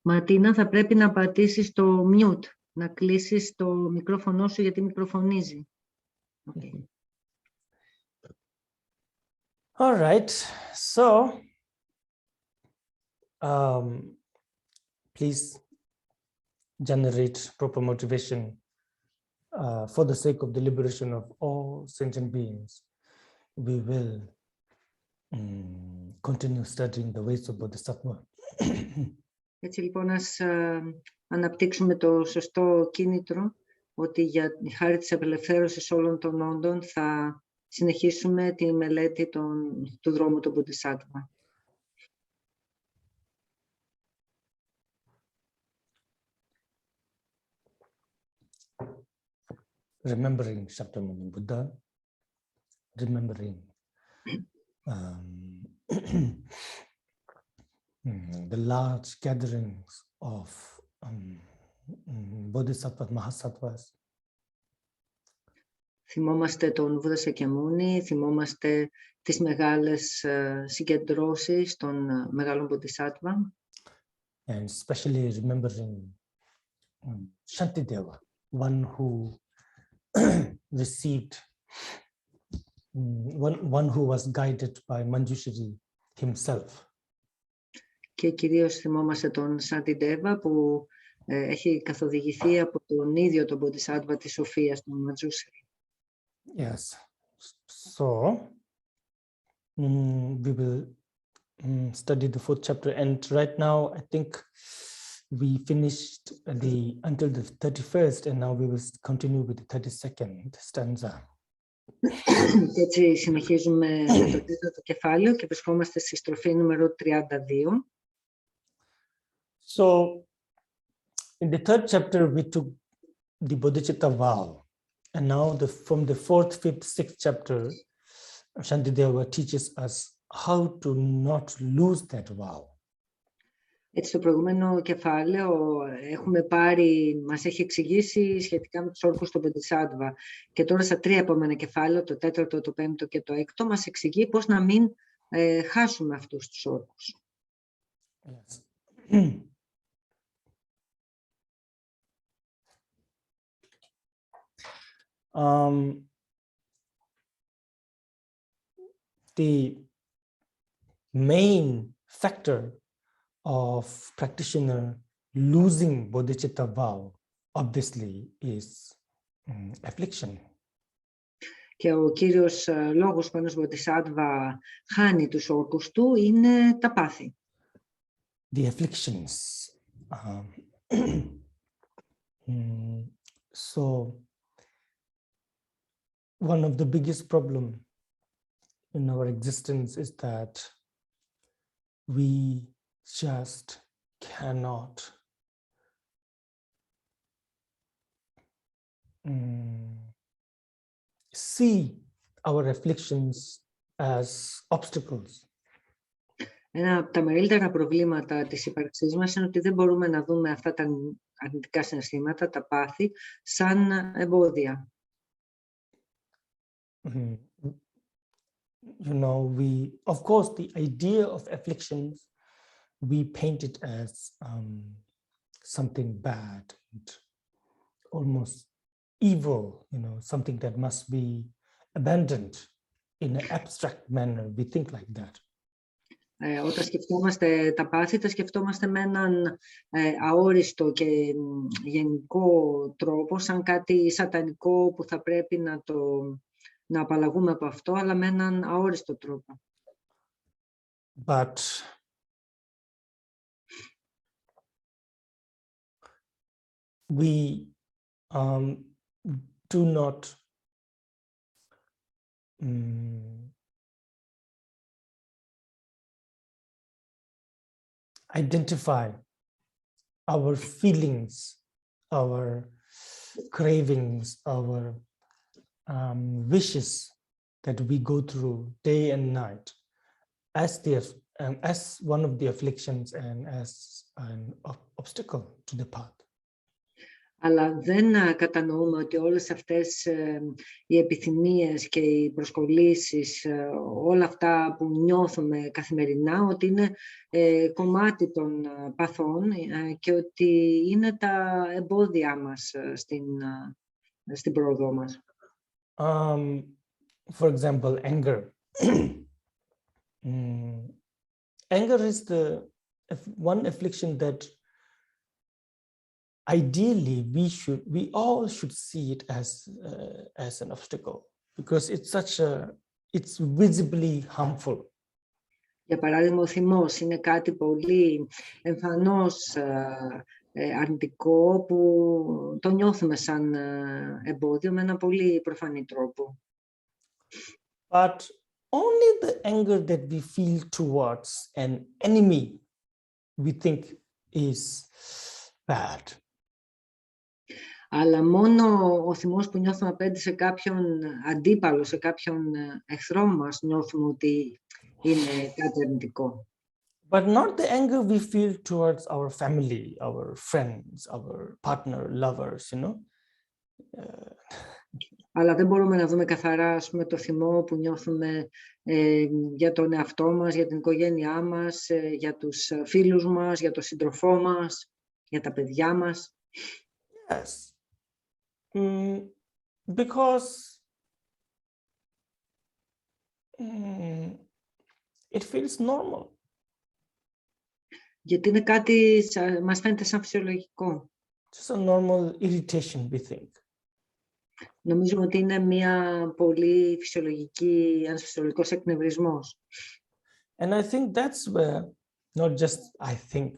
Ματίνα, θα πρέπει να πατήσεις το mute, να κλείσεις το μικρόφωνο σου γιατί μικροφωνίζει. Okay. All right, so please generate proper motivation for the sake of the liberation of all sentient beings. We will continue studying the ways of Bodhisattva. Έτσι λοιπόν, ας αναπτύξουμε το σωστό κίνητρο ότι για τη χάρη της απελευθέρωσης όλων των όντων θα συνεχίσουμε τη μελέτη του δρόμου του Bodhisattva. Remembering Shakyamuni Buddha, remembering the large gatherings of Bodhisattvas, Mahasattvas. Θυμόμαστε τον Βούδα Σακιαμούνι, θυμόμαστε τις μεγάλες συγκεντρώσεις των μεγάλων Bodhisattva. And especially remembering Shantideva, one who received, one who was guided by Manjushri himself. Και κυρίως θυμόμαστε τον Σαντιντέβα που έχει καθοδηγηθεί από τον ίδιο τον Bodhisattva της Σοφίας, τον Manjushri. Yes, so we will study the 4th chapter, and right now I think we finished until the 31st, and now we will continue with the 32nd stanza. Και έτσι συνεχίζουμε με το τέταρτο κεφάλαιο και βρισκόμαστε στη στροφή νούμερο 32. So in the 3rd chapter we took the Bodhisattva vow, and now from the 4th, 5th, 6th chapter Shantideva teaches us how to not lose that vow. Έτσι, στο προηγούμενο κεφάλαιο μας έχει εξηγήσει σχετικά με τους όρκους του Bodhisattva. Και τώρα στα 3 επόμενα κεφάλαια, το 4ο, το 5ο και το 6ο, μας εξηγεί πώς να μην χάσουμε αυτούς τους όρκους. Yes. The main factor of practitioner losing bodhicitta vow obviously is affliction. Και ο κύριος λόγος που ένας Bodhisattva χάνει τους όρκους του είναι τα πάθη. The afflictions. So one of the biggest problems in our existence is that we just cannot see our afflictions as obstacles. Ένα από τα μεγαλύτερα προβλήματα της ύπαρξής μας είναι ότι δεν μπορούμε να δούμε αυτά τα αρνητικά συναισθήματα, τα πάθη, σαν εμπόδια. You know, of course, the idea of afflictions, we paint it as something bad and almost evil, you know, something that must be abandoned in an abstract manner. We think like that. Όταν σκεφτόμαστε τα πάθη, τα σκεφτόμαστε με έναν αόριστο και γενικό τρόπο, σαν κάτι σατανικό που θα πρέπει να απαλλαγούμε από αυτό, αλλά με έναν αόριστο τρόπο. But we do not identify our feelings, our cravings, our wishes that we go through day and night as one of the afflictions and as an obstacle to the path. Αλλά δεν κατανοούμε ότι όλες αυτές οι επιθυμίες και οι προσκολήσεις, όλα αυτά που νιώθουμε καθημερινά, ότι είναι κομμάτι των παθών και ότι είναι τα εμπόδια μας στην πρόοδό μας. For example, anger. Anger is the one affliction that ideally we all should see it as an obstacle, because it's visibly harmful. Για παράδειγμα, ο θυμός είναι κάτι πολύ εμφανώς αρνητικό που το νιώθουμε σαν εμπόδιο με ένα πολύ προφανή τρόπο. But only the anger that we feel towards an enemy we think is bad. Αλλά μόνο ο θυμός που νιώθουμε απέναντι σε κάποιον αντίπαλο, σε κάποιον εχθρό μας, νιώθουμε ότι είναι κάτι αρνητικό. But not the anger we feel towards our family, our friends, our partner, lovers, you know. Αλλά δεν μπορούμε να δούμε καθαρά, ας πούμε, το θυμό που νιώθουμε για τον εαυτό μας, για την οικογένειά μας, για τους φίλους μας, για τον σύντροφό μας, για τα παιδιά μας. Yes. Because it feels normal. Γιατί είναι κάτι, μας φαίνεται σαν φυσιολογικό. Just a normal irritation, we think. Νομίζουμε ότι είναι ένας φυσιολογικός εκνευρισμός. And I think that's where, not just I think,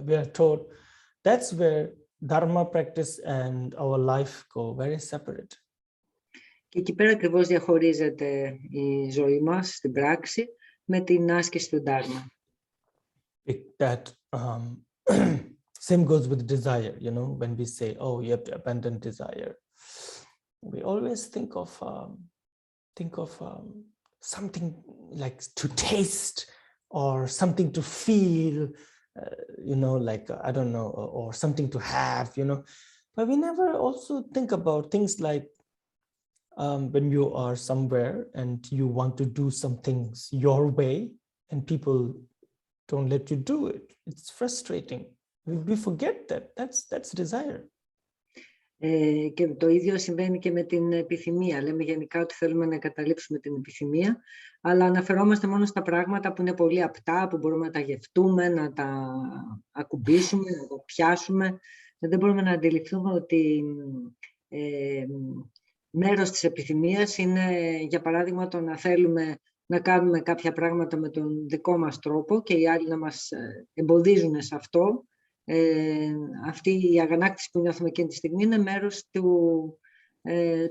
we are told, that's where Dharma practice and our life go very separate. Και εκεί πέρα ακριβώς διαχωρίζεται η ζωή μας στην πράξη με την άσκηση του Dharma. That same goes with desire, you know, when we say, oh, you have to abandon desire. We always think of something like to taste or something to feel, you know, like, I don't know, or something to have, you know. But we never also think about things like when you are somewhere and you want to do some things your way and people don't let you do it. It's frustrating. We forget that. That's desire. Και το ίδιο συμβαίνει και με την επιθυμία. Λέμε γενικά ότι θέλουμε να εγκαταλείψουμε την επιθυμία, αλλά αναφερόμαστε μόνο στα πράγματα που είναι πολύ απτά, που μπορούμε να τα γευτούμε, να τα ακουμπήσουμε, να τα πιάσουμε. Δεν μπορούμε να αντιληφθούμε ότι μέρος της επιθυμίας είναι, για παράδειγμα, το να θέλουμε να κάνουμε κάποια πράγματα με τον δικό μας τρόπο και οι άλλοι να μας εμποδίζουν σε αυτό. Αυτή η αγανάκτηση που νιώθουμε εκείνη τη στιγμή είναι μέρος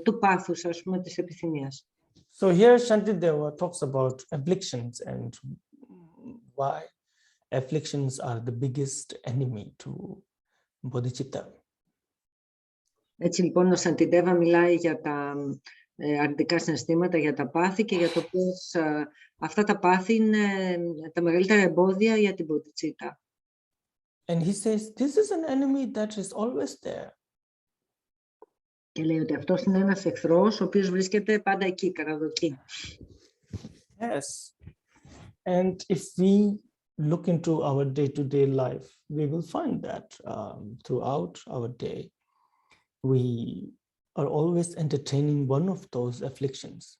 του πάθους, ας πούμε, της επιθυμίας. So here Shantideva talks about afflictions and why afflictions are the biggest enemy to bodhicitta. Έτσι λοιπόν ο Σαντιντέβα μιλάει για τα αρνητικά συναισθήματα, για τα πάθη και για το πώς αυτά τα πάθη είναι τα μεγαλύτερα εμπόδια για την Bodhicitta. And he says, this is an enemy that is always there. Και λέει ότι αυτός είναι ένας εχθρός, ο οποίος βρίσκεται πάντα εκεί, καραδοκεί. Yes. And if we look into our day-to-day life, we will find that throughout our day, we are always entertaining one of those afflictions.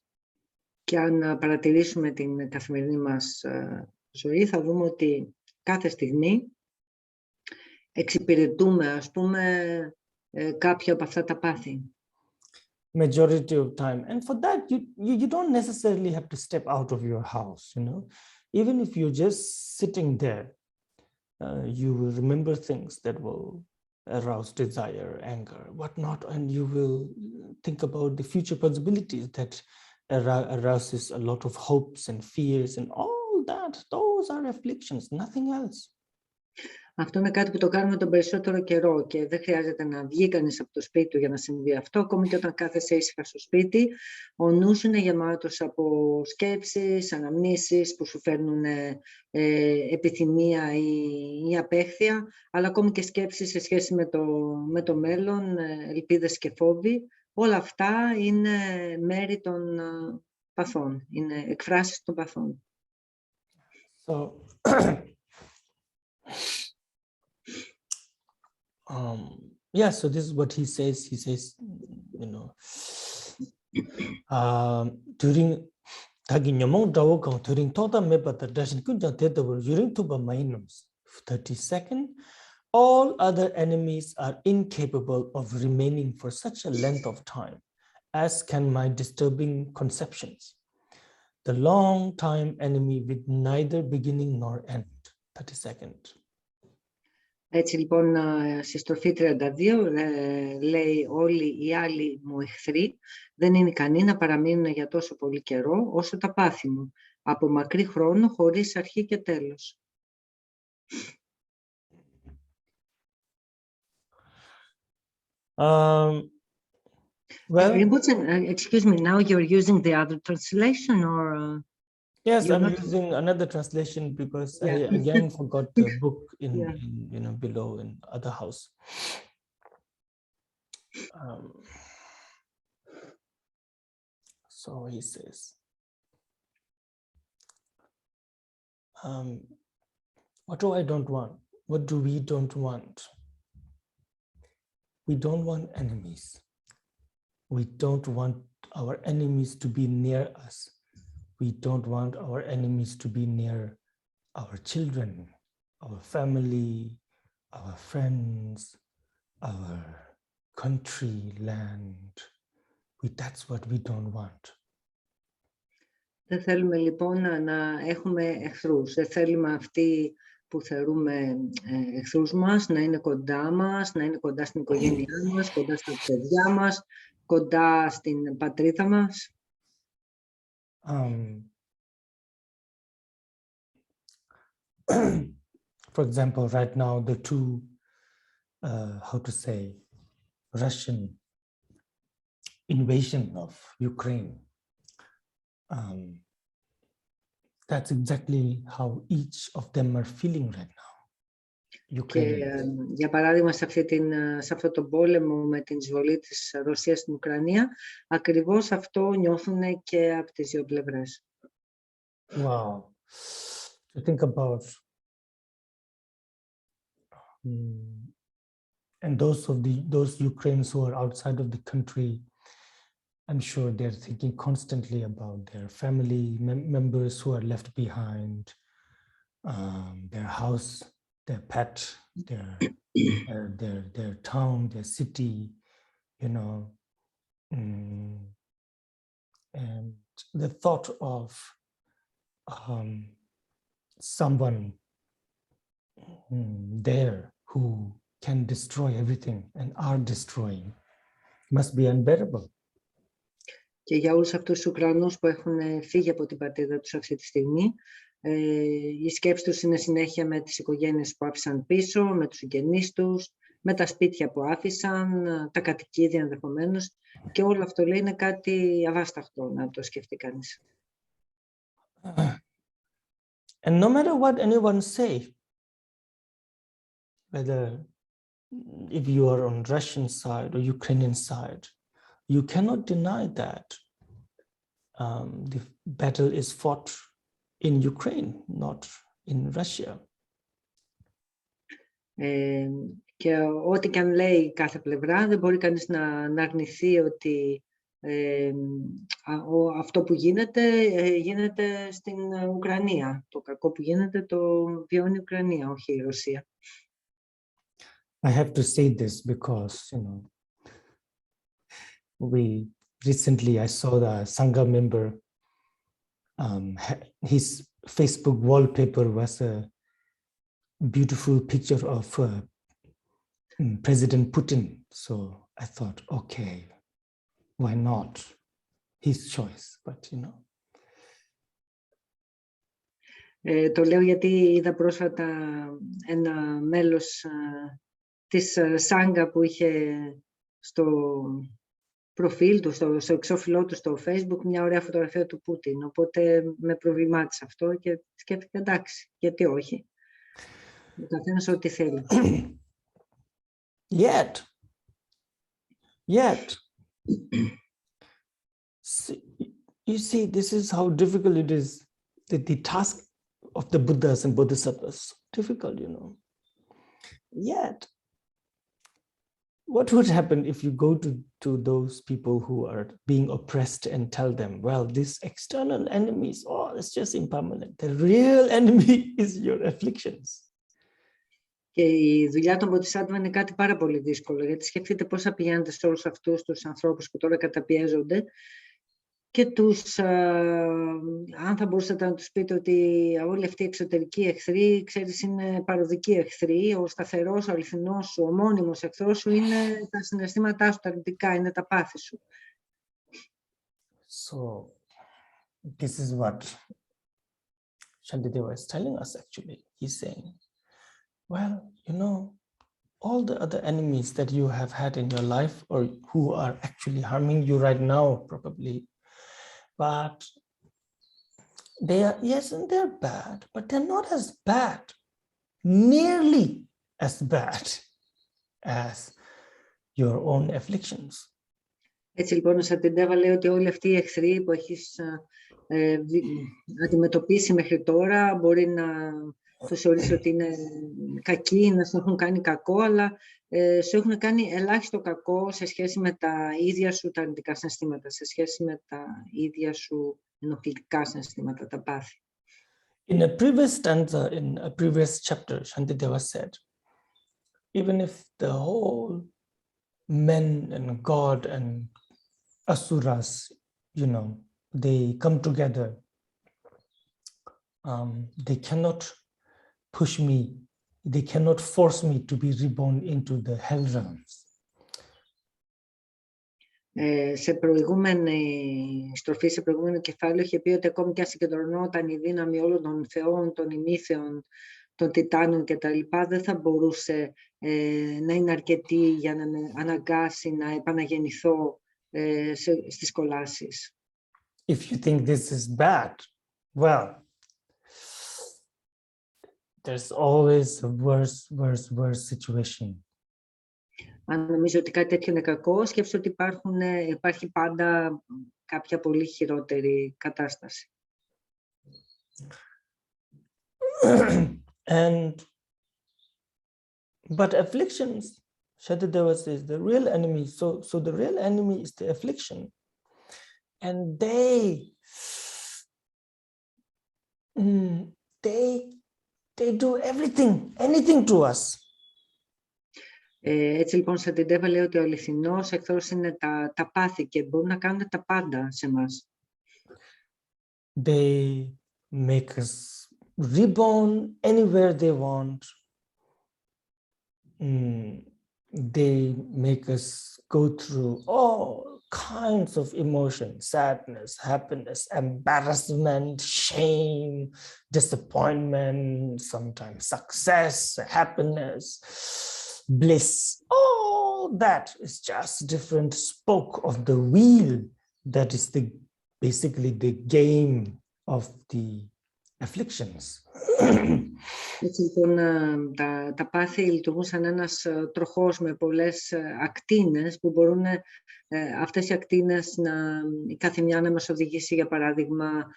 Και αν παρατηρήσουμε την καθημερινή μας ζωή, θα δούμε ότι κάθε στιγμή εξυπηρετούμε, ας πούμε, κάποια από αυτά τα πάθη. Majority of time. And for that, you don't necessarily have to step out of your house, you know. Even if you're just sitting there, you will remember things that will arouse desire, anger, whatnot, and you will think about the future possibilities that arouses a lot of hopes and fears and all that. Those are afflictions, nothing else. Αυτό είναι κάτι που το κάνουμε τον περισσότερο καιρό και δεν χρειάζεται να βγει κανείς από το σπίτι του για να συμβεί αυτό. Ακόμη και όταν κάθεσαι ήσυχα στο σπίτι, ο νους είναι γεμάτος από σκέψεις, αναμνήσεις που σου φέρνουν επιθυμία ή απέχθεια, αλλά ακόμη και σκέψεις σε σχέση με το μέλλον, ελπίδες και φόβοι. Όλα αυτά είναι μέρη των παθών, είναι εκφράσεις των παθών. So, yeah, so this is what he says. He says, you know, during during total mebata dashin kunja tetable during tuba minus 32nd, all other enemies are incapable of remaining for such a length of time as can my disturbing conceptions. The long time enemy with neither beginning nor end. 32nd. Έτσι λοιπόν στη στροφή 32 λέει όλοι οι άλλοι μου εχθροί δεν είναι ικανοί να παραμείνουν για τόσο πολύ καιρό όσο τα πάθη μου, από μακρύ χρόνο χωρίς αρχή και τέλος. Well, excuse me, now you're using the other translation or... Yes, I'm using another translation because I again forgot the book in you know, below in other house. So he says, what do I don't want? What do we don't want? We don't want enemies. We don't want our enemies to be near us. We don't want our enemies to be near our children, our family, our friends, our country, land. That's what we don't want. Δεν θέλουμε λοιπόν να έχουμε εχθρούς. Δεν θέλουμε αυτοί που θεωρούμε εχθρούς μας να είναι κοντά μας, να είναι κοντά στην οικογένειά μας, κοντά στα παιδιά μας, κοντά στην πατρίδα μας. For example, right now, the two, how to say, Russian invasion of Ukraine. That's exactly how each of them are feeling right now. Και, για παράδειγμα, σε αυτό το πόλεμο με την εισβολή της Ρωσίας στην Ουκρανία, ακριβώς αυτό νιώθουν και από τις δύο πλευρές. Wow. To think about, and those Ukrainians who are outside of the country, I'm sure they're thinking constantly about their family members who are left behind, their house, their pet, their town, their city, you know, and the thought of someone there who can destroy everything and are destroying must be unbearable. Και για όλους αυτούς τους Ουκρανούς που έχουν φύγει από την πατρίδα τους αυτή τη στιγμή, η σκέψη τους είναι συνέχεια με τις οικογένειες που άφησαν πίσω, με τους συγγενείς τους, με τα σπίτια που άφησαν, τα κατοικίδια ενδεχομένως, και όλο αυτό λέει είναι κάτι αβάσταχτο να το σκεφτεί κανείς. And no matter what anyone say, whether if you are on Russian side or Ukrainian side, you cannot deny that the battle is fought in Ukraine, not in Russia. Και ό,τι και αν λέει κάθε πλευρά, δεν μπορεί κανείς να αρνηθεί ότι αυτό που γίνεται στην Ουκρανία. Το κακό που γίνεται το βιώνει η Ουκρανία, όχι η Ρωσία. I have to say this because, you know, recently I saw the Sangha member, his Facebook wallpaper was a beautiful picture of President Putin. So I thought, okay, why not? His choice, but you know. Το λέω γιατί είδα πρόσφατα ένα μέλος της Σάγκα που είχε στο προφίλ του, στο εξώφυλλό του στο Facebook, μια ωραία φωτογραφία του Πούτιν. Οπότε με προβλημάτισε αυτό και σκέφτηκα εντάξει, γιατί όχι. Ο καθένας ό,τι θέλει. Yet, you see, this is how difficult it is. The task of the Buddhas and Bodhisattvas is difficult, you know. Yet, what would happen if you go to those people who are being oppressed and tell them, well, this external enemies, oh, it's just impermanent. The real enemy is your afflictions. Και η δουλειά των Bodhisattva είναι κάτι πάρα πολύ δύσκολο, γιατί σκεφτείτε πώς θα πηγαίνετε σε όλους αυτούς τους ανθρώπους που τώρα καταπιέζονται και αν θα μπορούσατε να τους πείτε ότι όλοι αυτοί οι εξωτερικοί εχθροί, ξέρεις, είναι παροδικοί εχθροί, ο σταθερός, ο αληθινός σου, ο μόνιμος εχθρός σου είναι τα συναισθήματά σου, τα αρνητικά, είναι τα πάθη σου. So, this is what Shantideva is telling us actually. He's saying, well, you know, all the other enemies that you have had in your life or who are actually harming you right now, probably, but they are, yes, and they're bad, but they're not as bad, nearly as bad as your own afflictions. Έτσι λοιπόν ο Σαντιντέβα λέει ότι όλοι αυτοί οι εχθροί που έχεις αντιμετωπίσει μέχρι τώρα μπορεί να τους θεωρείς ότι είναι κακοί, να σου έχουν κάνει κακό, αλλά σου έχουν κάνει ελάχιστο κακό σε σχέση με τα ίδια σου τα αρνητικά συναισθήματα, σε σχέση με τα ίδια σου ενοχλητικά συναισθήματα, τα πάθη. In a previous stanza, in a previous chapter, Shantideva said, even if the whole men and God and asuras, you know, they come together, they cannot push me, they cannot force me to be reborn into the hell realms. Σε προηγούμενη στροφή, σε προηγούμενο κεφάλαιο, είχε πει ότι ακόμη και αν συγκεντρωνόταν η δύναμη όλων των θεών, των ημίθεων, των τιτάνων κτλ., δεν θα μπορούσε να είναι αρκετή για να με αναγκάσει να επαναγεννηθώ στις κολάσεις. If you think this is bad, well, there's always a worse situation. Αν νομίζω ότι κάτι τέτοιο είναι κακό, σκέψου ότι υπάρχει πάντα κάποια πολύ χειρότερη κατάσταση. But afflictions, Shantideva says, the real enemy, so the real enemy is the affliction. And they do anything to us. Έτσι λοιπόν, Σαντιντέβα λέει ότι ο αληθινός εχθρός είναι τα πάθη και μπορούν να κάνουν τα πάντα σε εμάς. They make us reborn anywhere they want. They make us go through all kinds of emotions, sadness, happiness, embarrassment, shame, disappointment, sometimes success, happiness, bliss. All that is just different spoke of the wheel. That is basically the game of the afflictions. Έτσι λοιπόν τα πάθη λειτουργούν σαν ένας τροχός με πολλές ακτίνες που μπορούν αυτές οι ακτίνες η κάθε μια να μας οδηγήσει, για παράδειγμα,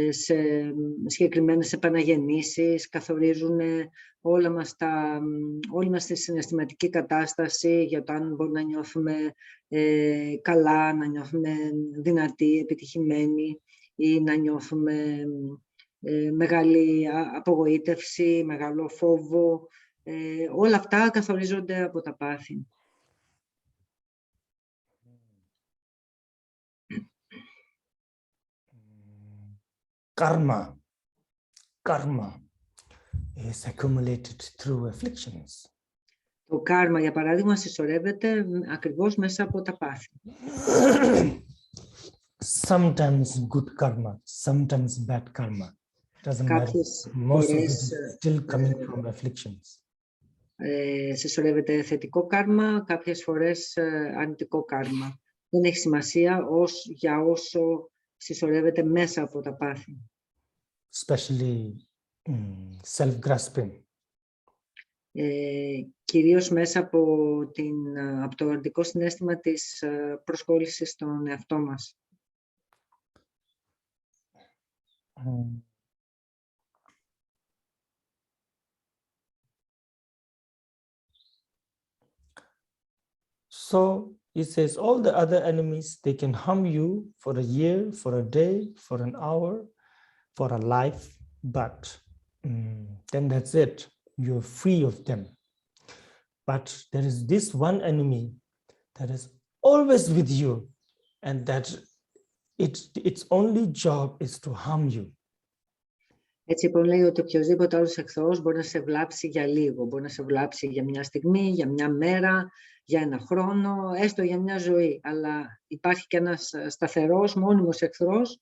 σε συγκεκριμένες επαναγεννήσεις, καθορίζουν όλη μας τη συναισθηματική κατάσταση για το αν μπορούμε να νιώθουμε καλά, να νιώθουμε δυνατοί, επιτυχημένοι ή να νιώθουμε μεγάλη απογοήτευση, μεγάλο φόβο. Όλα αυτά καθορίζονται από τα πάθη. Karma is accumulated through afflictions. Το κάρμα, για παράδειγμα, συσσωρεύεται ακριβώς μέσα από τα πάθη. Sometimes good karma, sometimes bad karma. Doesn't matter. Κάποιες Most of it φορές is still coming from afflictions. συσσωρεύεται θετικό κάρμα, κάποιες φορές αρνητικό κάρμα. Δεν έχει σημασία για όσο συσσωρεύεται μέσα από τα πάθη. Especially self-grasping. Κυρίως μέσα από το αρνητικό συναίσθημα της προσκόλλησης στον εαυτό μας. So he says all the other enemies, they can harm you for a year, for a day, for an hour, for a life, but then that's it. You're free of them. But there is this one enemy that is always with you, and that its only job is to harm you. Έτσι λοιπόν λέει ότι οποιοδήποτε άλλος εχθρός μπορεί να σε βλάψει για λίγο, μπορεί να σε βλάψει για μια στιγμή, για μια μέρα, για ένα χρόνο, έστω για μια ζωή. Αλλά υπάρχει και ένας σταθερός, μόνιμος εχθρός,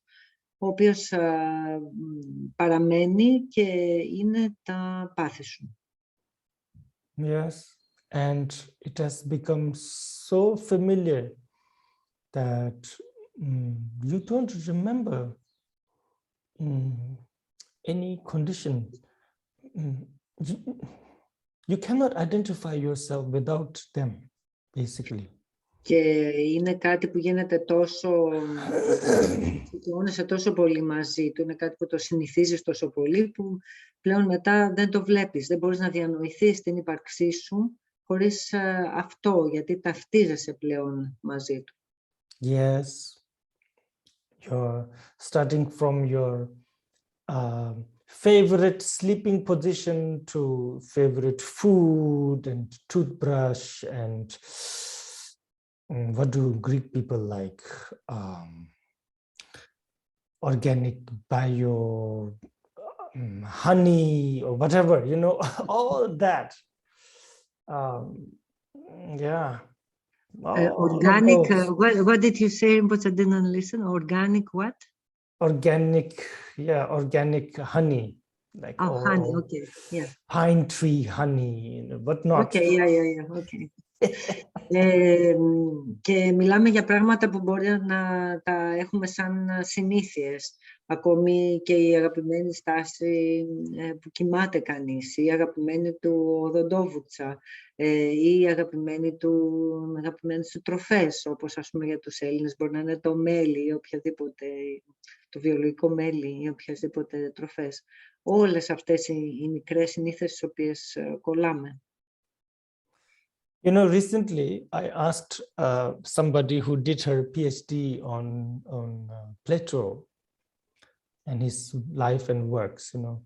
ο οποίος παραμένει και είναι τα πάθη σου. Yes, and it has become so familiar that you don't remember any condition. You cannot identify yourself without them, basically. Και είναι κάτι που γίνεται τόσο πολύ μαζί του, είναι κάτι που το συνηθίζεις τόσο πολύ που πλέον μετά δεν το βλέπεις, δεν μπορείς να διανοηθείς την ύπαρξή σου χωρίς αυτό, γιατί ταυτίζεσαι πλέον μαζί του. Yes, you're starting from your favorite sleeping position to favorite food and toothbrush and what do Greek people like? Organic bio, honey or whatever, you know, all that. Yeah. Organic, what did you say? But I didn't listen. Organic what? Organic, yeah, organic honey. Like honey, okay, yeah. Pine tree honey, whatnot. Okay, yeah, okay. Και μιλάμε για πράγματα που μπορεί να τα έχουμε σαν συνήθειες. Ακόμη και η αγαπημένη στάση που κοιμάται κανείς, η αγαπημένη του οδοντόβουτσα, ή οι αγαπημένες του τροφές, όπως ας πούμε για τους Έλληνες μπορεί να είναι το μέλι ή οποιαδήποτε, το βιολογικό μέλι ή οποιασδήποτε τροφές. Όλες αυτές οι μικρές συνήθειες τις οποίες κολλάμε. You know, recently I asked somebody who did her PhD on Plato and his life and works, you know,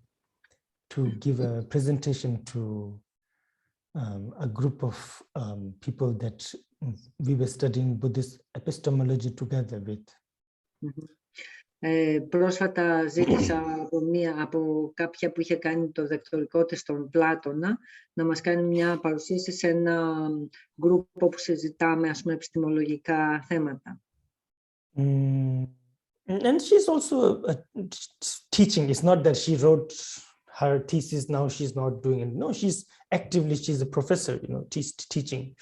to give a presentation to a group of people that we were studying Buddhist epistemology together with. Πρόσφατα ζήτησα από κάποια που είχε κάνει το διδακτορικό της στον Πλάτωνα να μας κάνει μια παρουσίαση σε ένα γκρουπ που συζητάμε, ας πούμε, επιστημολογικά θέματα. And she's also teaching. It's not that she wrote her thesis, now she's not doing it. No, she's a professor, you know, teaching.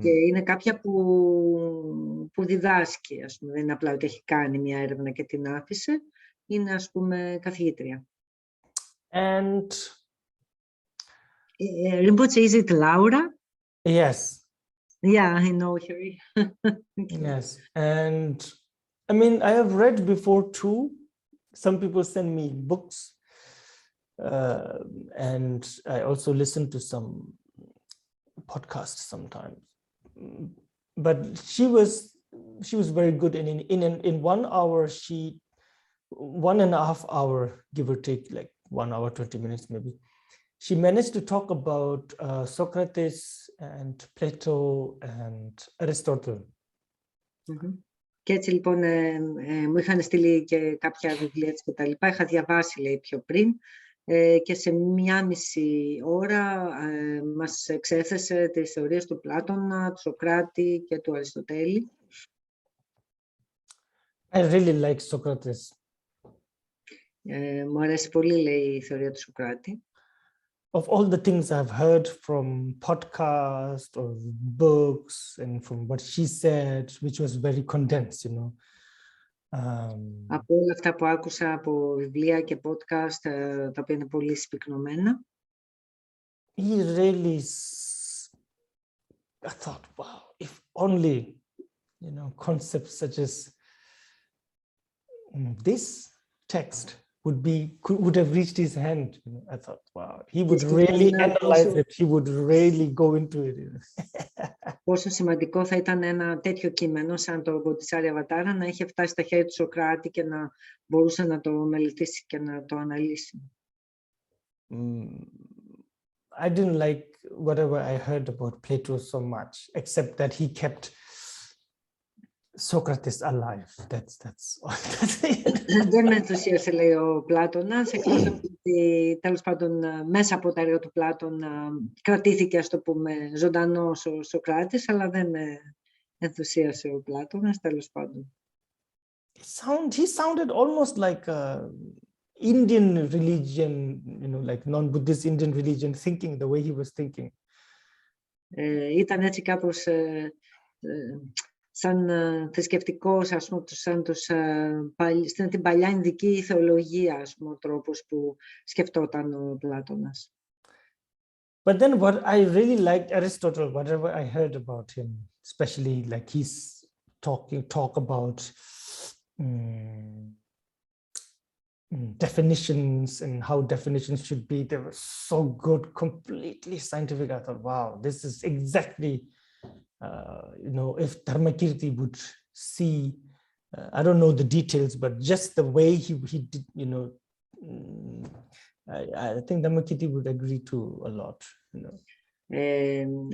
Και είναι κάποια που διδάσκει, ας πούμε. Δεν είναι απλά ότι έχει κάνει μια έρευνα και την άφησε. Είναι, ας πούμε, καθηγήτρια. And Rinpoche, is it Laura? Yes. Yeah, I know her. Yes, and I mean, I have read before too. Some people send me books, and I also listen to some podcasts sometimes. But she was very good, and in 1 hour, 1.5 hour, give or take, like 1 hour 20 minutes maybe. She managed to talk about Socrates and Plato and Aristotle. Και έτσι λοιπόν μου είχαν στείλει και κάποια βιβλία της και τα λοιπά. Είχα διαβάσει, λέει, πιο πριν και σε 1,5 ώρα μας εξέθεσε τις θεωρίες του Πλάτωνα, του Σοκράτη και του Αριστοτέλη. I really like Socrates. Μου αρέσει πολύ, λέει, η θεωρία του Σοκράτη. Of all the things I've heard from podcasts or books and from what she said, which was very condensed, you know. Από όλα αυτά που άκουσα από βιβλία και podcast, τα οποία είναι πολύ συμπυκνωμένα. He really, I thought, wow, if only, you know, concepts such as this text would have reached his hand. You know, I thought, wow, he would really analyze it. He would really go into it. You know. Πόσο σημαντικό θα ήταν ένα τέτοιο κείμενο σαν το Bodhisattva να είχε φτάσει στα χέρια του Σοκράτη και να μπορούσε να το μελετήσει και να το αναλύσει. I didn't like whatever I heard about Plato so much, except that he kept Socrates alive. That's all. Δεν με ενθουσίασε, λέει ο Πλάτωνας, εκτός από ότι τέλος πάντων μέσα από τα έργα του Πλάτωνα κρατήθηκε, ας το πούμε, ζωντανός ο Σοκράτης, αλλά δεν με ενθουσίασε ο Πλάτωνας, τέλος πάντων. He sounded almost like Indian religion, you know, like non-Buddhist Indian religion thinking, the way he was thinking. Ήταν έτσι κάπως σαν θρησκευτικός, ας πούμε, σαν την παλιά Ινδική θεολογία, ας πούμε, ο τρόπος που σκεφτόταν ο Πλάτωνας. But then what I really liked Aristotle, whatever I heard about him, especially like he's talk about definitions and how definitions should be. They were so good, completely scientific. I thought, wow, this is exactly, you know, if Dharmakirti would see, I don't know the details, but just the way he did, you know, I think Dharmakirti would agree to a lot, you know.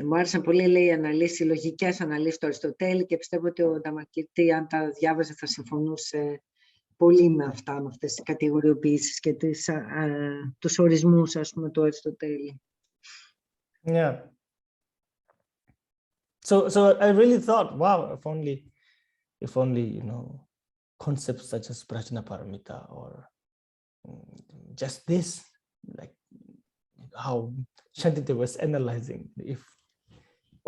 Μου άρεσαν πολύ, λέει, οι αναλύσεις, οι λογικές αναλύσεις του Αριστοτέλη και πιστεύω ότι ο Dharmakirti, αν τα διάβαζε, θα συμφωνούσε πολύ με αυτά, με αυτές τις κατηγοριοποιήσεις και τους ορισμούς, ας πούμε, του Αριστοτέλη. Yeah. So I really thought, wow, if only, you know, concepts such as Prajnaparamita or just this, like how Shantideva was analyzing, if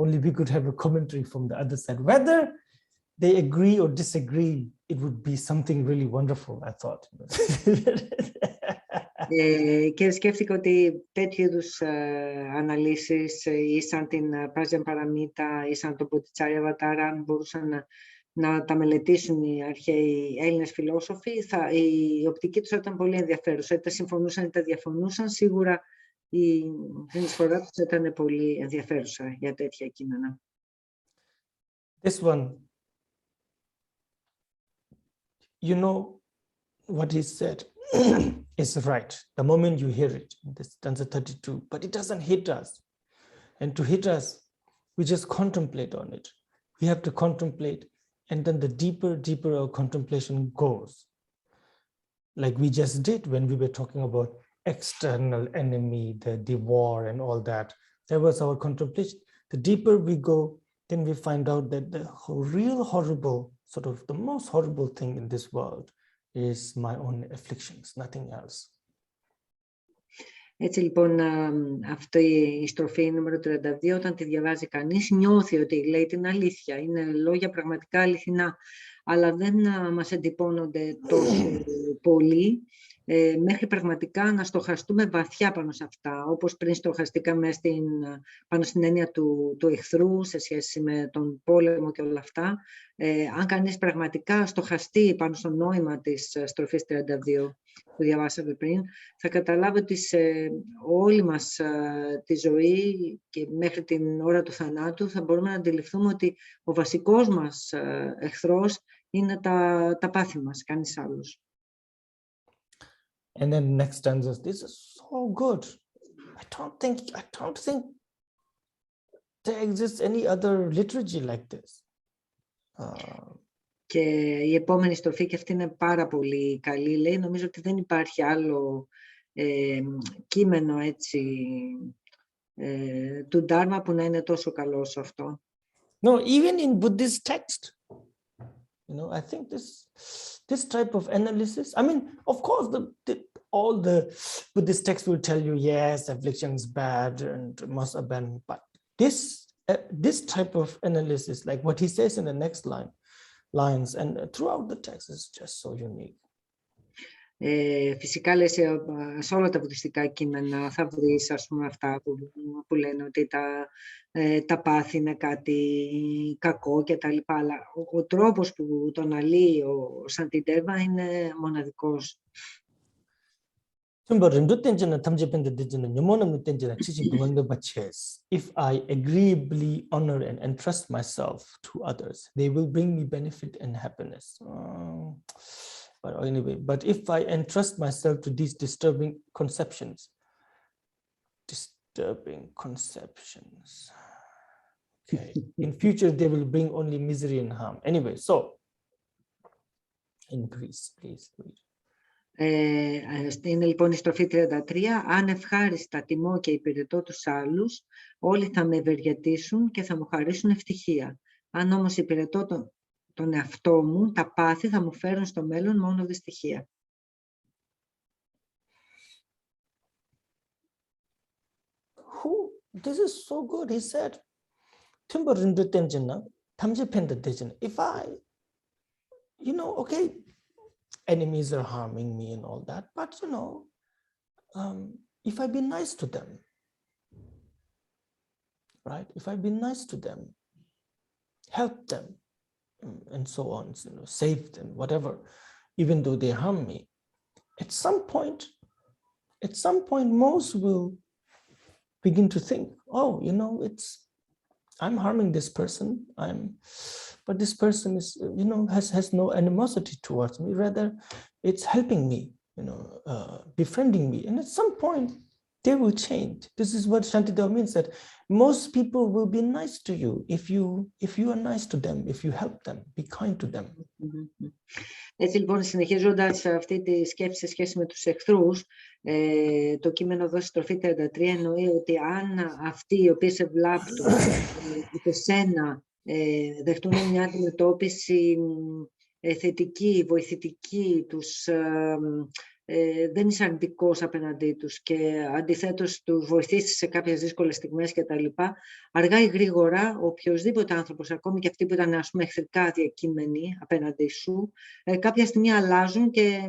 only we could have a commentary from the other side, whether they agree or disagree, it would be something really wonderful, I thought. Και σκέφτηκα ότι τέτοιου είδους αναλύσεις ή σαν την Prajnaparamita ή σαν το Bodhisattva, αν μπορούσαν να τα μελετήσουν οι αρχαίοι Έλληνες φιλόσοφοι, η οπτική τους ήταν πολύ ενδιαφέρουσα. Είτε συμφωνούσαν είτε διαφωνούσαν, σίγουρα η συνεισφορά τους ήταν πολύ ενδιαφέρουσα για τέτοια κείμενα. This one, you know, what he said is right. The moment you hear it, this stanza 32, but it doesn't hit us. And to hit us, we just contemplate on it. We have to contemplate, and then the deeper our contemplation goes. Like we just did when we were talking about external enemy, the war and all that. That was our contemplation. The deeper we go, then we find out that the real horrible, sort of the most horrible thing in this world is my own afflictions, nothing else. Έτσι λοιπόν, αυτή η στροφή νούμερο 32, όταν τη διαβάζει κανείς, νιώθει ότι λέει την αλήθεια. Είναι λόγια πραγματικά αληθινά, αλλά δεν μας εντυπώνονται τόσο πολύ, μέχρι πραγματικά να στοχαστούμε βαθιά πάνω σε αυτά, όπως πριν στοχαστήκαμε πάνω στην έννοια του εχθρού σε σχέση με τον πόλεμο και όλα αυτά. Αν κανείς πραγματικά στοχαστεί πάνω στο νόημα της στροφής 32 που διαβάσαμε πριν, θα καταλάβει ότι σε όλη μας τη ζωή και μέχρι την ώρα του θανάτου θα μπορούμε να αντιληφθούμε ότι ο βασικός μας εχθρός είναι τα πάθη μας, κανείς άλλος. And then next stanza, this is so good. I don't think there exists any other liturgy like this. Και η επόμενη στροφή, και αυτή είναι πάρα πολύ καλή, λέει, νομίζω ότι δεν υπάρχει άλλο κείμενο έτσι του Dharma που να είναι τόσο καλό όσο αυτό. No, even in Buddhist text, You know, I think this type of analysis, I mean, of course, all the Buddhist texts will tell you, yes, affliction is bad and must abandon, but this type of analysis, like what he says in the next lines and throughout the text, is just so unique. Φυσικά, λες, σε όλα τα βουδιστικά κείμενα θα βρεις, ας πούμε, αυτά που λένε ότι τα πάθη είναι κάτι κακό και τα λοιπά, αλλά ο τρόπος που τον αλύει ο Σαντιντέβα είναι μοναδικός. If I agreeably honor and entrust myself to others, they will bring me benefit and happiness. But anyway, but if I entrust myself to these disturbing conceptions, okay, in future they will bring only misery and harm. Anyway, so increase, please. Είναι λοιπόν η στροφή 33. Αν ευχάριστα τιμώ και υπηρετώ τους άλλους, όλοι θα με ευεργετήσουν και θα μου χαρίσουν ευτυχία. Αν όμως υπηρετώ τον εαυτό μου, τα πάθη θα μου φέρουν στο μέλλον μόνο δυστυχία. This is so good. He said, if I, you know, okay, enemies are harming me and all that, but you know, if I be nice to them, right? If I be nice to them, help them, and so on, you know, save them, whatever, even though they harm me, at some point, most will begin to think, oh, you know, I'm harming this person, but this person is, you know, has no animosity towards me. Rather, it's helping me, you know, befriending me. And at some point, they will change. This is what Shantideva means, that most people will be nice to you if you are nice to them, if you help them, be kind to them. Έτσι λοιπόν, συνεχίζοντας αυτή τη σκέψη σε σχέση με τους εχθρούς, το κείμενο εδώ στη στροφή 33 εννοεί ότι αν αυτοί οι οποίοι σε βλάπτουν από σένα δεχτούν μια αντιμετώπιση θετική, βοηθητική, δεν είσαι αρνητικός απέναντί τους και αντιθέτως τους βοηθήσεις σε κάποιες δύσκολες στιγμές κτλ. Αργά ή γρήγορα, οποιοδήποτε άνθρωπος, ακόμη και αυτοί που ήταν, ας πούμε, εχθρικά διακείμενοι απέναντί σου, κάποια στιγμή αλλάζουν και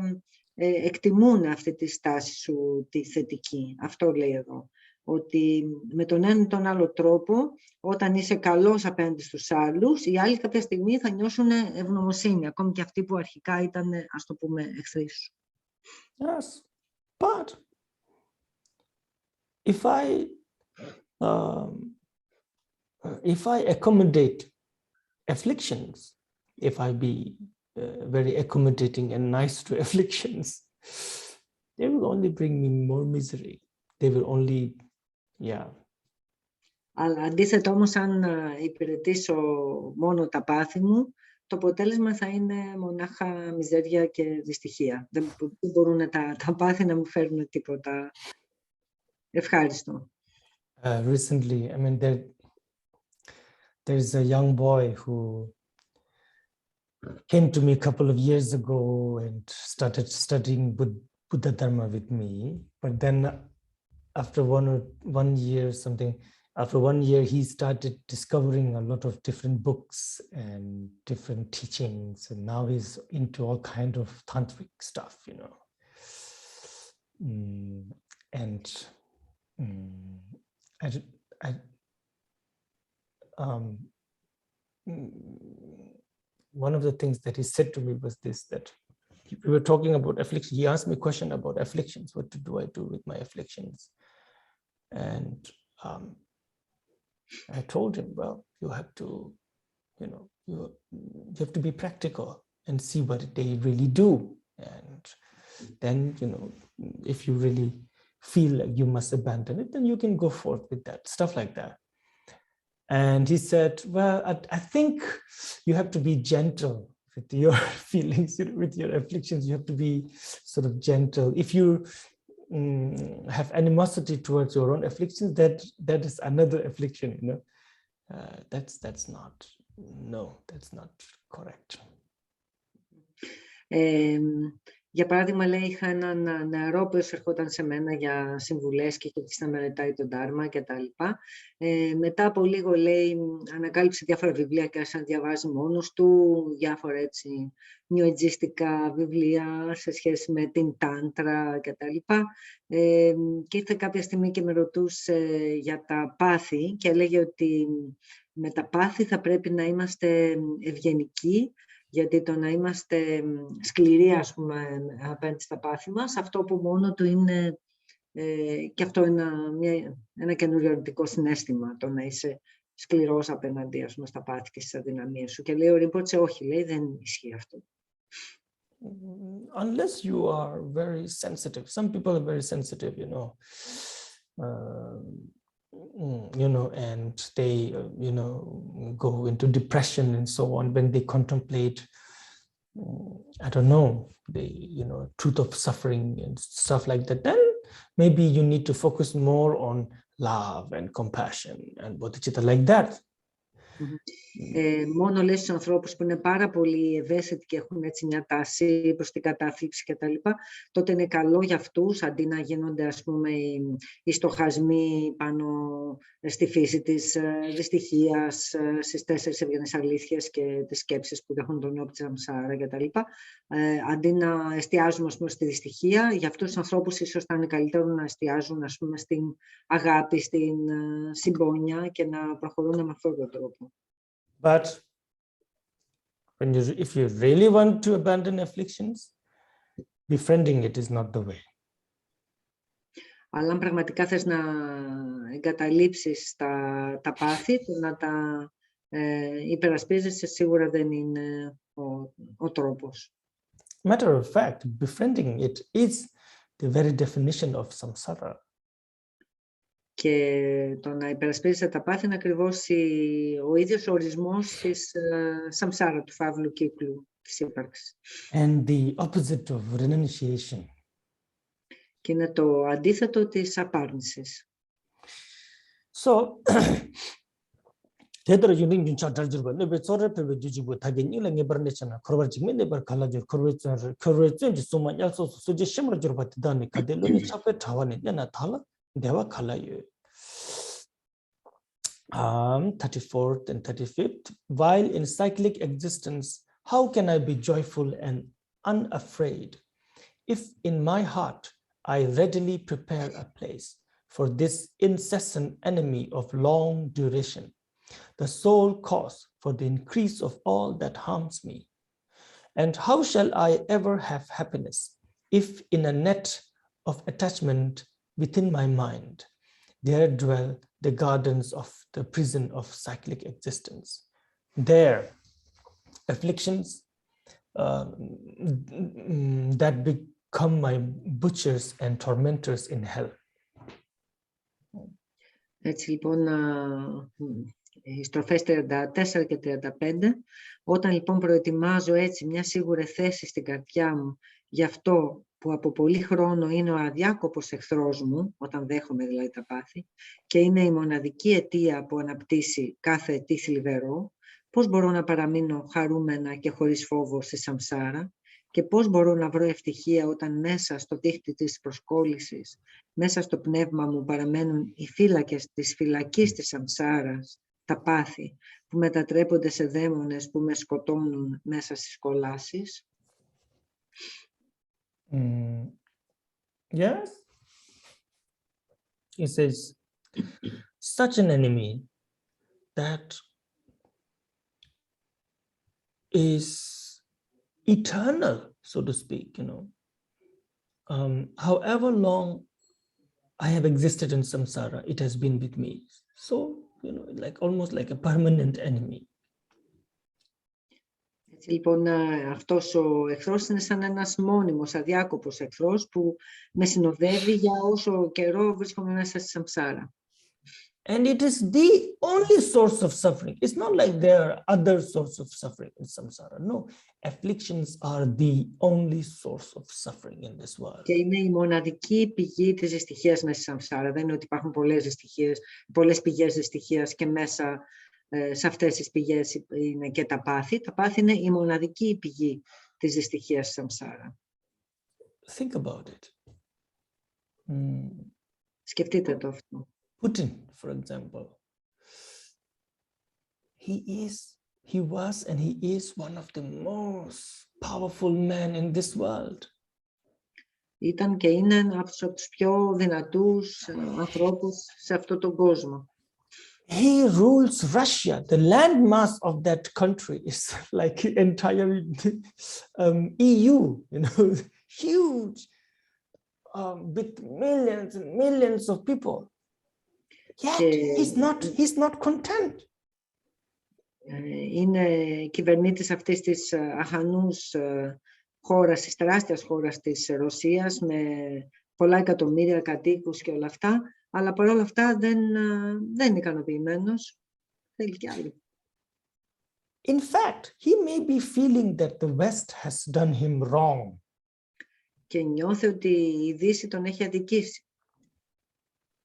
εκτιμούν αυτή τη στάση σου τη θετική. Αυτό λέει εδώ. Ότι με τον έναν ή τον άλλο τρόπο, όταν είσαι καλός απέναντι στους άλλους, οι άλλοι κάποια στιγμή θα νιώσουν ευγνωμοσύνη, ακόμη και αυτοί που αρχικά ήταν, ας το πούμε, εχθροί σου. Yes, but if I accommodate afflictions, if I be very accommodating and nice to afflictions, they will only bring me more misery. They will only, yeah. Αλλά αντίθετα όμως, αν υπηρετήσω μόνο τα πάθη μου, το αποτέλεσμα θα είναι μονάχα μιζέρια και δυστυχία. Δεν μπορούν τα πάθη να μου φέρουν τίποτα ευχάριστο. Recently, I mean, there's a young boy who came to me a couple of years ago and started studying Buddha Dharma with me. But then after one year, after 1 year, he started discovering a lot of different books and different teachings. And now he's into all kind of tantric stuff, you know. One of the things that he said to me was this, that we were talking about affliction. He asked me a question about afflictions. What do I do with my afflictions? And I told him, well, you have to, you know, you have to be practical and see what they really do. And then, you know, if you really feel like you must abandon it, then you can go forth with that, stuff like that. And he said, well, I think you have to be gentle with your feelings, you know, with your afflictions. You have to be sort of gentle. If you have animosity towards your own afflictions, that is another affliction, you know. That's not correct. Για παράδειγμα, λέει, είχα έναν νεαρό που ερχόταν σε μένα για συμβουλές και είχε αρχίσει να μελετάει τον Ντάρμα και τα λοιπά. Μετά από λίγο, λέει, ανακάλυψε διάφορα βιβλία και άρχισε να διαβάζει μόνος του, διάφορα έτσι νιοετζίστικα βιβλία σε σχέση με την τάντρα και τα λοιπά. Και ήρθε κάποια στιγμή και με ρωτούσε για τα πάθη και έλεγε ότι με τα πάθη θα πρέπει να είμαστε ευγενικοί, γιατί το να είμαστε σκληροί, ας πούμε, απέναντι στα πάθη μας, αυτό που μόνο του είναι και αυτό ένα καινούριο αρνητικό συναίσθημα, το να είσαι σκληρός απέναντι, ας πούμε, στα πάθη και στις αδυναμίες σου. Και λέει ο Ριμπότσε, όχι, λέει, δεν ισχύει αυτό. Unless you are very sensitive. Some people are very sensitive, and they, go into depression and so on when they contemplate, I don't know, the, truth of suffering and stuff like that. Then maybe you need to focus more on love and compassion and bodhicitta like that. Μόνο λέει στους ανθρώπους που είναι πάρα πολύ ευαίσθητοι και έχουν έτσι μια τάση προς την κατάθλιψη και τα λοιπά, τότε είναι καλό για αυτούς, αντί να γίνονται, ας πούμε, οι στοχασμοί πάνω στη φύση της δυστυχίας, στις 4 ευγενείς αλήθειες και τις σκέψεις που έχουν τον νόμο της Σαμσάρα και τα λοιπά, αντί να εστιάζουμε, ας πούμε, στη δυστυχία, για αυτούς τους ανθρώπους ίσως θα είναι καλύτερο να εστιάζουν, ας πούμε, στην αγάπη, στην συμπόνια και να προχωρούν με αυτόν τον τρόπο. But if you really want to abandon afflictions, befriending it is not the way. Αλλά αν πραγματικά θες να εγκαταλείψεις τα πάθη, να τα υπερασπίζεσαι, σίγουρα δεν είναι ο τρόπος. Matter of fact, befriending it is the very definition of samsara. Και το να υπερασπίζεσαι τα πάθη είναι ακριβώς ο ίδιος ορισμός της σαμσάρα, του φαύλου κύκλου της ύπαρξης. And the opposite of renunciation. Και είναι το αντίθετο της απάρνησης. So, 대대로 유닝 윤차 달주고 네베 소르페 주지고 타겐이 랑에 버네잖아. 코르바지면 네버 칼라저 코르베츠 소만 약소 소지 심으로 저 받다니 가델로니 차페 타와니 내나 달라 대화 칼라요. 34th and 35th. While in cyclic existence, how can I be joyful and unafraid if in my heart I readily prepare a place for this incessant enemy of long duration, the sole cause for the increase of all that harms me? And how shall I ever have happiness if in a net of attachment within my mind there dwell the gardens of the prison of cyclic existence? There, afflictions that become my butchers and tormentors in hell. Έτσι λοιπόν, οι στροφές 34 και 35, όταν λοιπόν προετοιμάζω έτσι μια σίγουρη θέση στην καρδιά μου για αυτό που από πολύ χρόνο είναι ο αδιάκοπος εχθρός μου, όταν δέχομαι δηλαδή τα πάθη, και είναι η μοναδική αιτία που αναπτύσσει κάθε τι θλιβερό, πώς μπορώ να παραμείνω χαρούμενα και χωρίς φόβο στη σαμσάρα και πώς μπορώ να βρω ευτυχία όταν μέσα στο δίχτυ της προσκόλλησης, μέσα στο πνεύμα μου παραμένουν οι φύλακες της φυλακής της σαμσάρας, τα πάθη που μετατρέπονται σε δαίμονες που με σκοτώνουν μέσα στις κολάσεις. Yes. He says, such an enemy that is eternal, so to speak, however long I have existed in samsara, it has been with me. So, like almost like a permanent enemy. Έτσι λοιπόν αυτός ο εχθρός είναι σαν ένας μόνιμος, αδιάκοπος εχθρός που με συνοδεύει για όσο καιρό βρίσκομαι μέσα στη σαμσάρα. And it is the only source of suffering. It's not like there are other sources of suffering in samsara. No, afflictions are the only source of suffering in this world. Και είναι η μοναδική πηγή της δυστυχίας μέσα στη σαμσάρα. Δεν είναι ότι υπάρχουν πολλές πηγές δυστυχίας και μέσα σε αυτές τις πηγές είναι και τα πάθη. Τα πάθη είναι η μοναδική πηγή της δυστυχίας σαμσάρα. Think about it. Σκεφτείτε το αυτό. Putin, for example, he was and he is one of the most powerful men in this world. Ήταν και είναι ένας από τους πιο δυνατούς ανθρώπους σε αυτόν τον κόσμο. He rules Russia. The landmass of that country is like entire EU, you know, huge, with millions and millions of people. Yet he's not content. Είναι κυβερνήτης αυτής της αχανούς χώρας, της τεράστιας χώρας της Ρωσίας, με πολλά εκατομμύρια κατοίκους και όλα αυτά, αλλά παρόλα αυτά δεν είναι ικανοποιημένος. Θέλει κι άλλο. In fact, he may be feeling that the West has done him wrong. Και νιώθει ότι η Δύση τον έχει αδικήσει.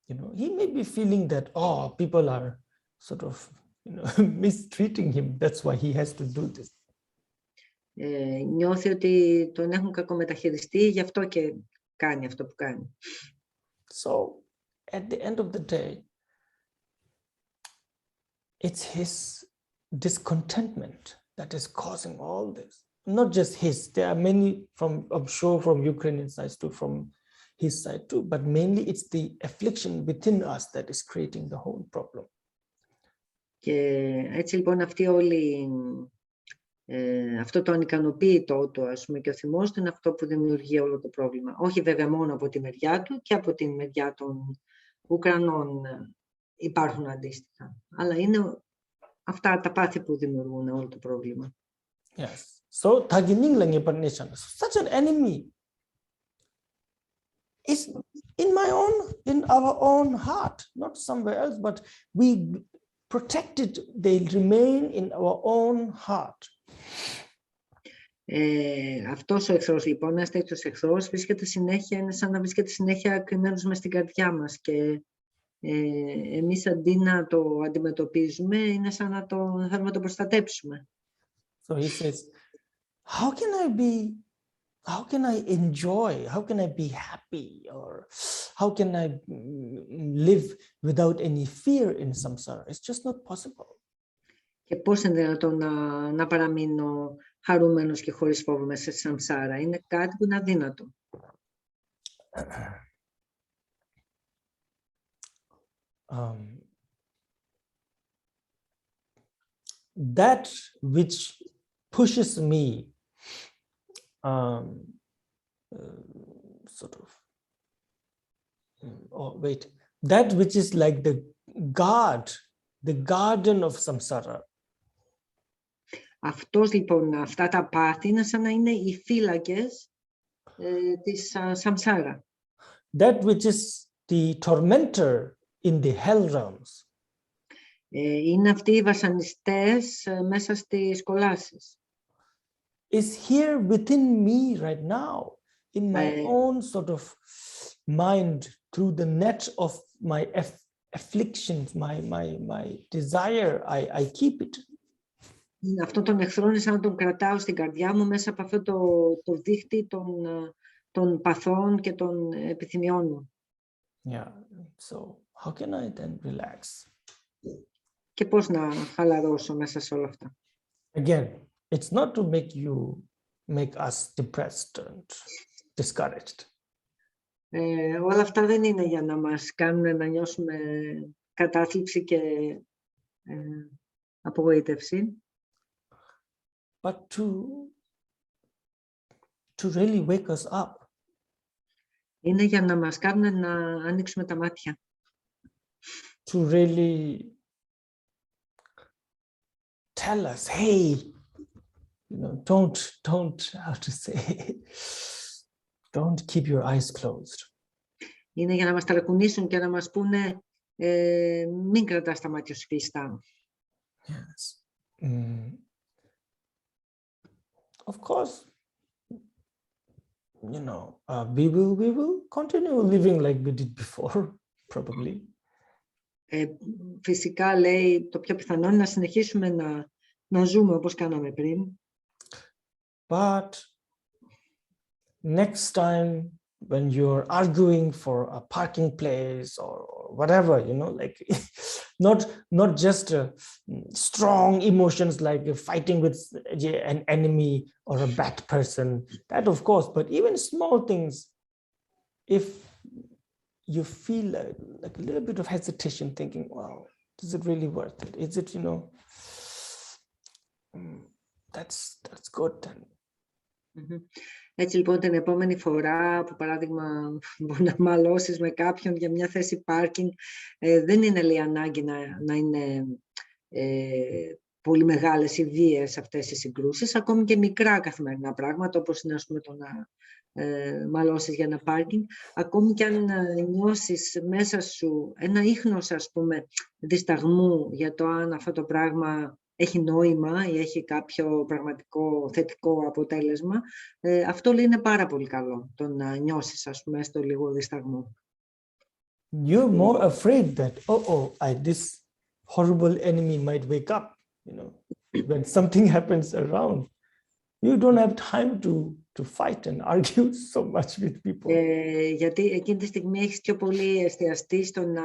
You know, he may be feeling that, oh, people are sort of, you know, mistreating him. That's why he has to do this. Νιώθει ότι τον έχουν κακομεταχειριστεί, γι' αυτό και κάνει αυτό που κάνει. So, at the end of the day, it's his discontentment that is causing all this. Not just his. There are many I'm sure from Ukrainian sides too, from his side too, but mainly it's the affliction within us that is creating the whole problem. Και έτσι λοιπόν αυτό το ανικανοποίητο του, ας πούμε, και ο θυμός του είναι αυτό που δημιουργεί όλο το πρόβλημα. Όχι βέβαια μόνο από τη μεριά του, και από τη μεριά των Ουκρανών υπάρχουν αντίστοιχα. Αλλά είναι αυτά τα πάθη που δημιουργούν όλο το πρόβλημα. Yes. So, such an enemy is in our own heart, not somewhere else, but we protected, they remain in our own heart. Αυτός ο εχθρός, λοιπόν, ένας τέτοιος εχθρός, είναι σαν να βρίσκεται συνέχεια κρυμμένος μες στην καρδιά μας και εμείς αντί να το αντιμετωπίζουμε, είναι σαν να θέλουμε να το προστατέψουμε. So he says, how can I enjoy, how can I be happy, or how can I live without any fear in samsara? It's just not possible. Και πώς είναι δυνατόν να παραμείνω χαρούμενος και χωρίς φόβο μέσα σε σαμσάρα? Είναι κάτι που είναι αδύνατο. That which pushes me that which is like the garden of samsara. Αυτός λοιπόν, αυτά τα πάθη είναι σαν να είναι οι φύλακες της σαμσάρα. That which is the tormentor in the hell realms. Είναι αυτοί οι βασανιστές μέσα στις κολάσεις. Is here within me right now, in my own sort of mind, through the net of my afflictions, my desire, I keep it. Αυτό τον εχθρό είναι σαν να τον κρατάω στην καρδιά μου μέσα από αυτό το δίχτυ των παθών και των επιθυμιών μου. Yeah, so how can I then relax? Και πώς να χαλαρώσω μέσα σε όλα αυτά? Again, it's not to make us depressed and discouraged. Όλα αυτά δεν είναι για να μας κάνουν να νιώσουμε κατάθλιψη και απογοήτευση. But to really wake us up. Είναι για να μας κάνουν να ανοίξουμε τα μάτια. To really tell us, hey, you know, don't how to say, don't keep your eyes closed. Είναι για να μας ταρακουνήσουν και να μας πούνε, μην κρατάς τα μάτια σου κλειστά. Yes. Of course, you know, we will continue living like we did before, probably. Φυσικά, λέει, το πιο πιθανό είναι να συνεχίσουμε να ζούμε όπως κάναμε πριν. but next time when you're arguing for a parking place or whatever, you know, like not just strong emotions like you're fighting with an enemy or a bad person, that of course, but even small things, if you feel like a little bit of hesitation, thinking, wow, is it really worth it? Is it, you know, that's good then. Έτσι λοιπόν την επόμενη φορά που παράδειγμα μπορεί να μαλώσεις με κάποιον για μια θέση πάρκινγκ, δεν είναι λέει ανάγκη να είναι πολύ μεγάλες ή βίαιες αυτές οι συγκρούσεις, ακόμη και μικρά καθημερινά πράγματα όπως είναι ας πούμε το να μαλώσεις για ένα πάρκινγκ, ακόμη και αν νιώσεις μέσα σου ένα ίχνος ας πούμε δισταγμού για το αν αυτό το πράγμα έχει νόημα ή έχει κάποιο πραγματικό θετικό αποτέλεσμα, αυτό λέει είναι πάρα πολύ καλό, το να νιώσεις ας πούμε στο λίγο δισταγμό. You're more afraid that this horrible enemy might wake up, you know, when something happens around. You don't have time to fight and argue so much with people. Γιατί εκείνη τη στιγμή έχεις πιο πολύ εστιαστεί στο να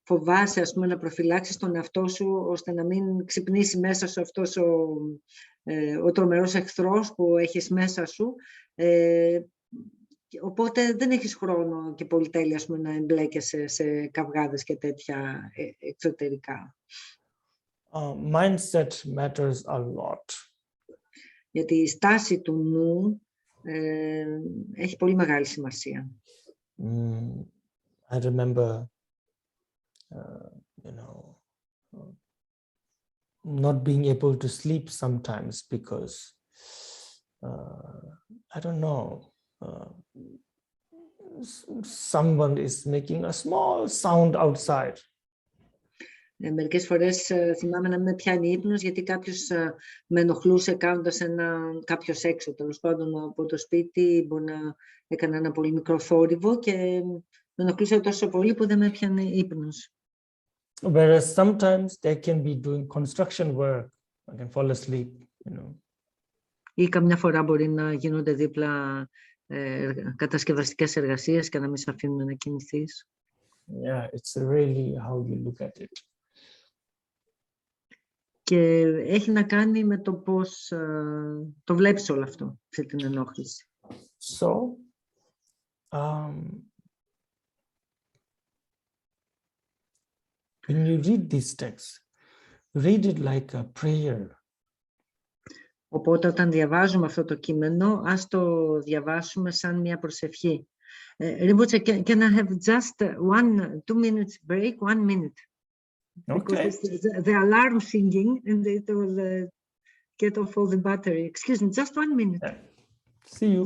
φοβάσαι, ας πούμε, να προφυλάξεις τον εαυτό σου, ώστε να μην ξυπνήσει μέσα σου αυτός ο τρομερός εχθρός που έχεις μέσα σου. Οπότε δεν έχεις χρόνο και πολυτέλεια, ας πούμε, να εμπλέκεσαι σε καυγάδες και τέτοια εξωτερικά. Mindset matters a lot. Γιατί η στάση του νου έχει πολύ μεγάλη σημασία. I remember, you know, not being able to sleep sometimes because, I don't know, someone is making a small sound outside. Μερικές φορές θυμάμαι να με πιάνει ύπνος γιατί κάποιος με ενοχλούσε κάνοντας κάποιος έξω, τέλος πάντων από το σπίτι, μπορεί να έκανε ένα πολύ μικρό θόρυβο και με ενοχλούσε τόσο πολύ που δεν με πιάνε ύπνος. Whereas sometimes they can be doing construction work, I can fall asleep, you know. Ή καμιά φορά μπορεί να γίνονται δίπλα κατασκευαστικές εργασίες και να μην σε αφήνουν να κοιμηθείς. Yeah, it's really how you look at it. Και έχει να κάνει με το πώς το βλέπεις όλο αυτό, αυτή την ενόχληση. So, when you read these texts, read it like a prayer. Οπότε όταν διαβάζουμε αυτό το κείμενο, ας το διαβάσουμε σαν μια προσευχή. Rimpoche, can I have just 2 minutes break? 1 minute. Okay. Because it's the alarm singing and it will get off all the battery. Excuse me, just 1 minute. Yeah. See you.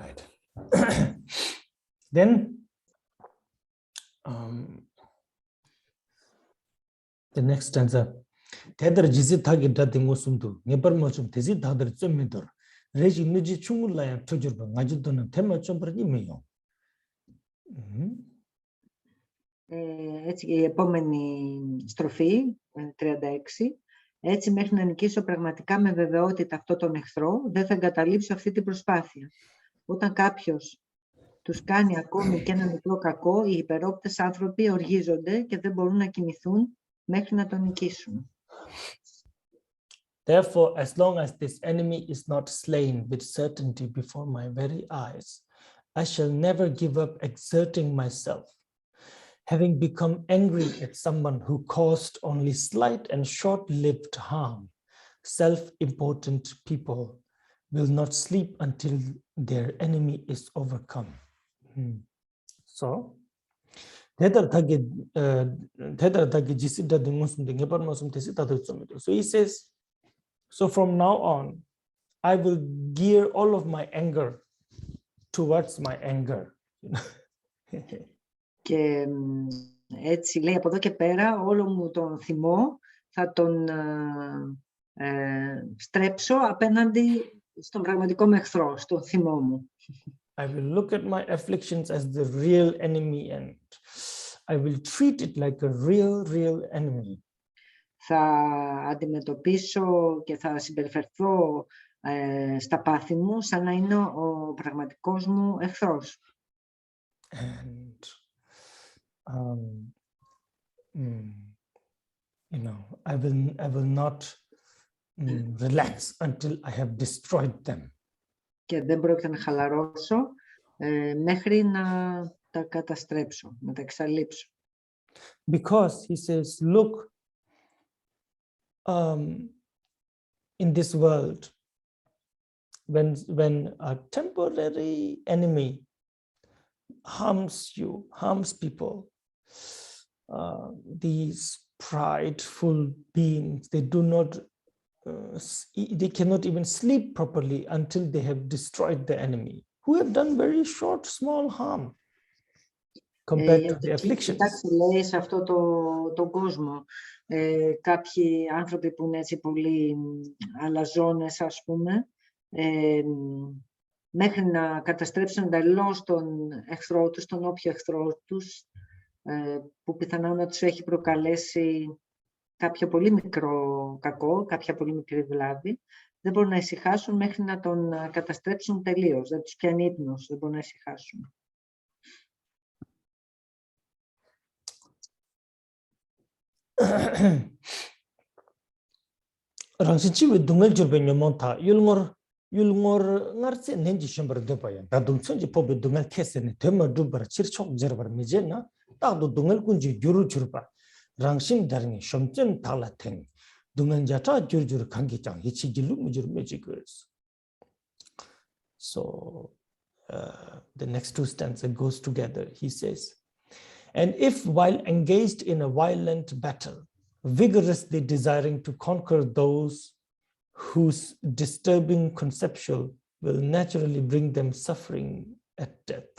Right. Then the next stanza. Tedar jizithagi datingo sumdu neparmochum tezithadar chomidor reji nuji chungulaya tojurba ngajudona tema chombrani meyo. Έτσι, η επόμενη στροφή, 36. Έτσι, μέχρι να νικήσω πραγματικά με βεβαιότητα αυτό τον εχθρό, δεν θα εγκαταλείψω αυτή την προσπάθεια. Όταν κάποιος τους κάνει ακόμη και ένα μικρό κακό, οι υπερόπτες άνθρωποι οργίζονται και δεν μπορούν να κοιμηθούν μέχρι να τον νικήσουν. Therefore, as long as this enemy is not slain with certainty before my very eyes, I shall never give up exerting myself. having become angry at someone who caused only slight and short-lived harm, self-important people will not sleep until their enemy is overcome. So, so he says, so from now on, I will gear all of my anger towards my anger. Και έτσι λέει, από εδώ και πέρα όλο μου τον θυμό θα τον στρέψω απέναντι στον πραγματικό με εχθρό, στον θυμό μου. I will look at my afflictions as the real enemy and I will treat it like a real enemy. Θα αντιμετωπίσω και θα συμπεριφερθώ στα πάθη μου σαν να είναι ο πραγματικός μου εχθρός. And I will not relax until I have destroyed them. Και δεν πρόκειται να χαλαρώσω μέχρι να τα καταστρέψω, να τα εξαλείψω. Because he says, look, in this world, when a temporary enemy harms people, these prideful beings, they cannot even sleep properly until they have destroyed the enemy, who have done very short, small harm compared to the afflictions. Κοιτάξτε, λέει σε αυτό τον κόσμο, κάποιοι άνθρωποι που είναι έτσι πολύ αλαζόνες, ας πούμε, μέχρι να καταστρέψουν εντελώς τον εχθρό τους, τον όποιο εχθρό τους, που πιθανόν να τους έχει προκαλέσει κάποιο πολύ μικρό κακό, κάποια πολύ μικρή βλάβη, δεν μπορούν να ησυχάσουν μέχρι να τον καταστρέψουν τελείως. Δεν τους πιάνει ύπνος, δεν μπορούν να ησυχάσουν. Rangsinchi with Dungal Jurbenyamonta, Yulmor Narse Nenji Chamber Dupaya, Dadunchi Pobe Dungal Kessen, Tema Dubar, Chirchok Jerber Mijena, Tado Dungal Kunji Juru Churpa, Rangshin Daring, Shomchen Talateng, Dungan Jata Jurjur Kangichang, Hichigilu Mujur Magicers. So the next two stanzas goes together. He says, and if while engaged in a violent battle, vigorously desiring to conquer those whose disturbing conception will naturally bring them suffering at death,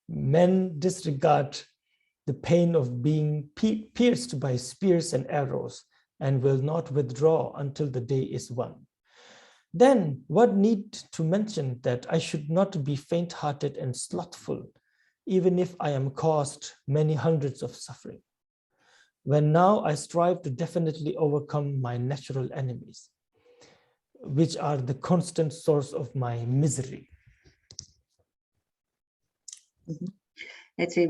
men disregard the pain of being pierced by spears and arrows and will not withdraw until the day is won. Then what need to mention that I should not be faint-hearted and slothful, even if I am caused many hundreds of suffering, when now I strive to definitely overcome my natural enemies, which are the constant source of my misery. Έτσι,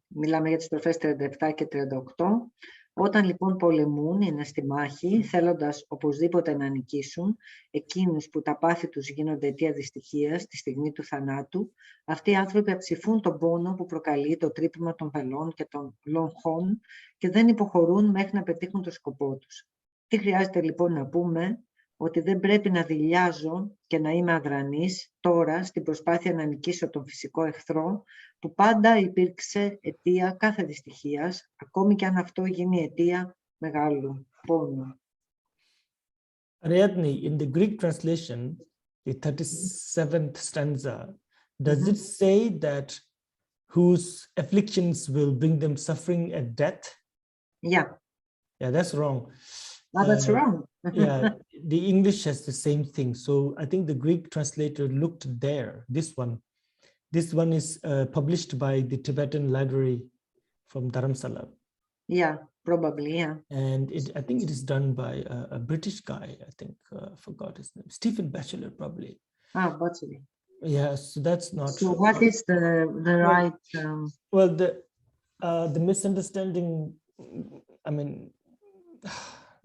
μιλάμε για τις στροφές 37 και 38. Όταν λοιπόν πολεμούν, είναι στη μάχη, θέλοντας οπωσδήποτε να νικήσουν εκείνους που τα πάθη τους γίνονται αιτία δυστυχίας στη στιγμή του θανάτου, αυτοί οι άνθρωποι αψηφούν τον πόνο που προκαλεί το τρύπημα των βελών και των λογχών και δεν υποχωρούν μέχρι να πετύχουν το σκοπό τους. Τι χρειάζεται λοιπόν να πούμε? Ότι δεν πρέπει να δειλιάζω και να είμαι αδρανής τώρα στην προσπάθεια να νικήσω τον φυσικό εχθρό που πάντα υπήρξε αιτία κάθε δυστυχίας, ακόμη και αν αυτό γίνει αιτία μεγάλου πόνου. Ariadne, in the Greek translation, the 37th stanza, does it say that whose afflictions will bring them suffering at death? Yeah. Yeah, that's wrong. Oh, that's wrong. Yeah, the English has the same thing. So I think the Greek translator looked there. This one is published by the Tibetan Library from Dharamsala. Yeah, probably, yeah. And I think it is done by a British guy, I think, I forgot his name, Stephen Batchelor, probably. Ah, Batchelor. Yeah, so that's not... So what is the right... Well, the misunderstanding, I mean,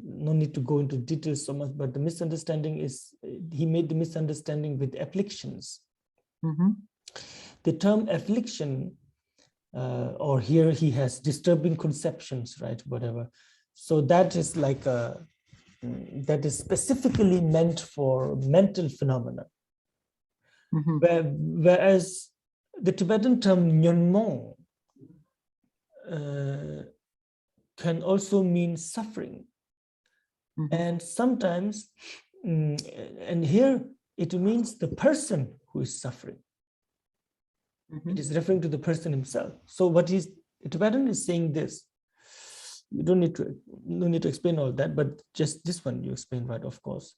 no need to go into details so much, but the misunderstanding is, he made the misunderstanding with afflictions. Mm-hmm. The term affliction or here he has disturbing conceptions, right? Whatever. So that is like that is specifically meant for mental phenomena. Whereas the Tibetan term nyonmong can also mean suffering. And sometimes, and here it means the person who is suffering. It is referring to the person himself. So the Tibetan is saying this. You don't need to, no need to explain all that, but just this one you explain, right, of course.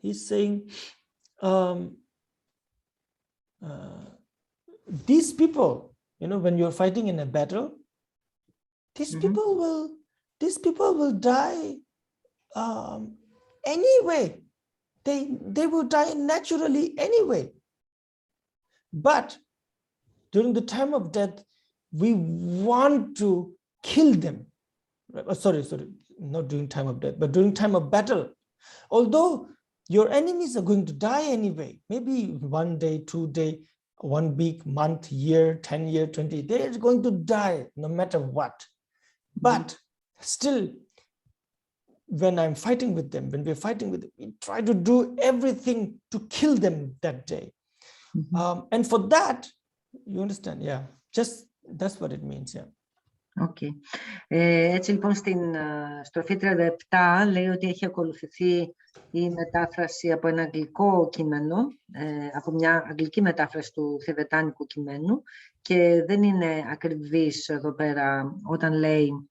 He's saying, these people, when you're fighting in a battle, these people will die anyway. They will die naturally anyway. But during the time of death, we want to kill them. Sorry, not during time of death, but during time of battle. Although your enemies are going to die anyway, maybe 1 day, 2 days, 1 week, month, year, 10 year, 20, they're going to die no matter what. But still, when I'm fighting with them, when we're fighting with them, we try to do everything to kill them that day. And for that, you understand, yeah, just that's what it means, yeah. Okay. Έτσι λοιπόν στην στροφή 37 λέει ότι έχει ακολουθηθεί η μετάφραση από ένα αγγλικό κείμενο, από μια αγγλική μετάφραση του θιβετάνικου κειμένου, και δεν είναι ακριβής εδώ πέρα όταν λέει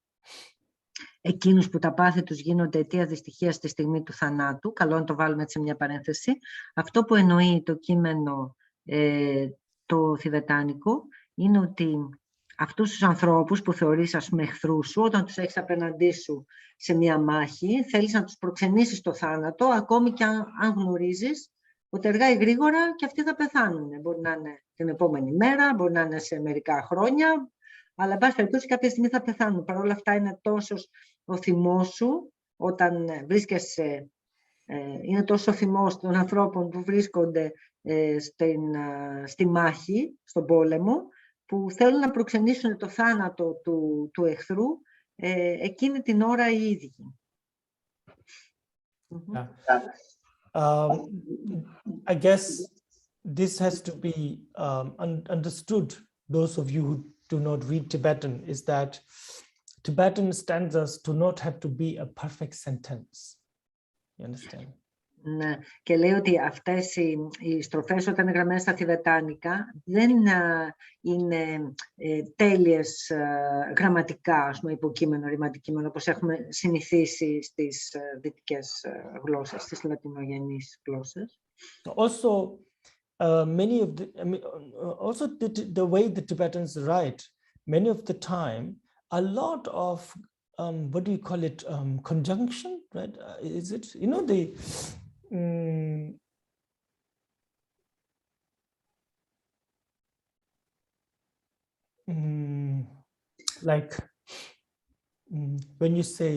εκείνους που τα πάθη τους γίνονται αιτία δυστυχίας στη στιγμή του θανάτου. Καλό να το βάλουμε έτσι σε μια παρένθεση. Αυτό που εννοεί το κείμενο το θιβετάνικο είναι ότι αυτούς τους ανθρώπους που θεωρείς, ας πούμε, εχθρούς σου, όταν τους έχεις απέναντί σου σε μια μάχη, θέλεις να τους προξενήσεις στο θάνατο, ακόμη και αν γνωρίζεις ότι αργά ή γρήγορα και αυτοί θα πεθάνουν. Μπορεί να είναι την επόμενη μέρα, μπορεί να είναι σε μερικά χρόνια, αλλά εν πάση περιπτώσει κάποια στιγμή θα πεθάνουν. Παρ' όλα αυτά είναι τόσο ο θυμός σου όταν βρίσκεσαι, είναι τόσο ο θυμός των ανθρώπων που βρίσκονται στη μάχη, στον πόλεμο, που θέλουν να προξενήσουν το θάνατο του εχθρού εκείνη την ώρα οι ίδιοι. I guess this has to be understood, those of you who do not read Tibetan, is that Tibetan stanzas do not have to be a perfect sentence. You understand? Ναι. Και λέει ότι αυτές οι στροφές όταν είναι γραμμένες στα θιβετάνικα δεν είναι τέλειες γραμματικά, ας πούμε, υποκείμενο, ρηματικείμενο, όπως έχουμε συνηθίσει στις δυτικές γλώσσες, στις λατινογενείς γλώσσες. Also, many of the way the Tibetans write, many of the time, a lot of what do you call it, conjunction, right? Is it, like when you say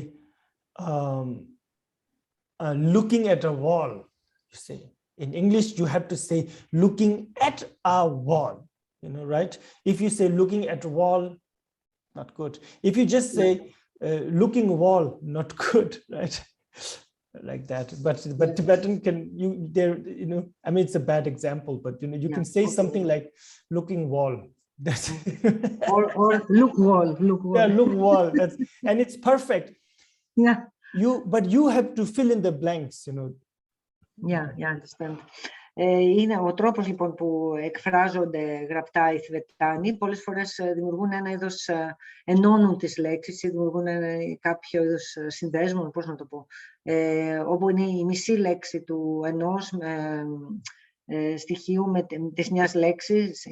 looking at a wall, you say in English you have to say looking at a wall, right? If you say looking at a wall, not good. If you just say looking wall, not good, right? Like that, but Tibetan can I mean, it's a bad example, but you can say something like looking wall. That's or look wall. Yeah, look wall. And it's perfect. Yeah. But you have to fill in the blanks, Yeah, I understand. Είναι ο τρόπος λοιπόν που εκφράζονται γραπτά οι Θιβετάνοι. Πολλές φορές δημιουργούν ένα είδος, ενώνουν τις λέξεις ή δημιουργούν κάποιο είδος συνδέσμων, πώς να το πω, όπου είναι η μισή λέξη του ενός στοιχείου με της μιας λέξης,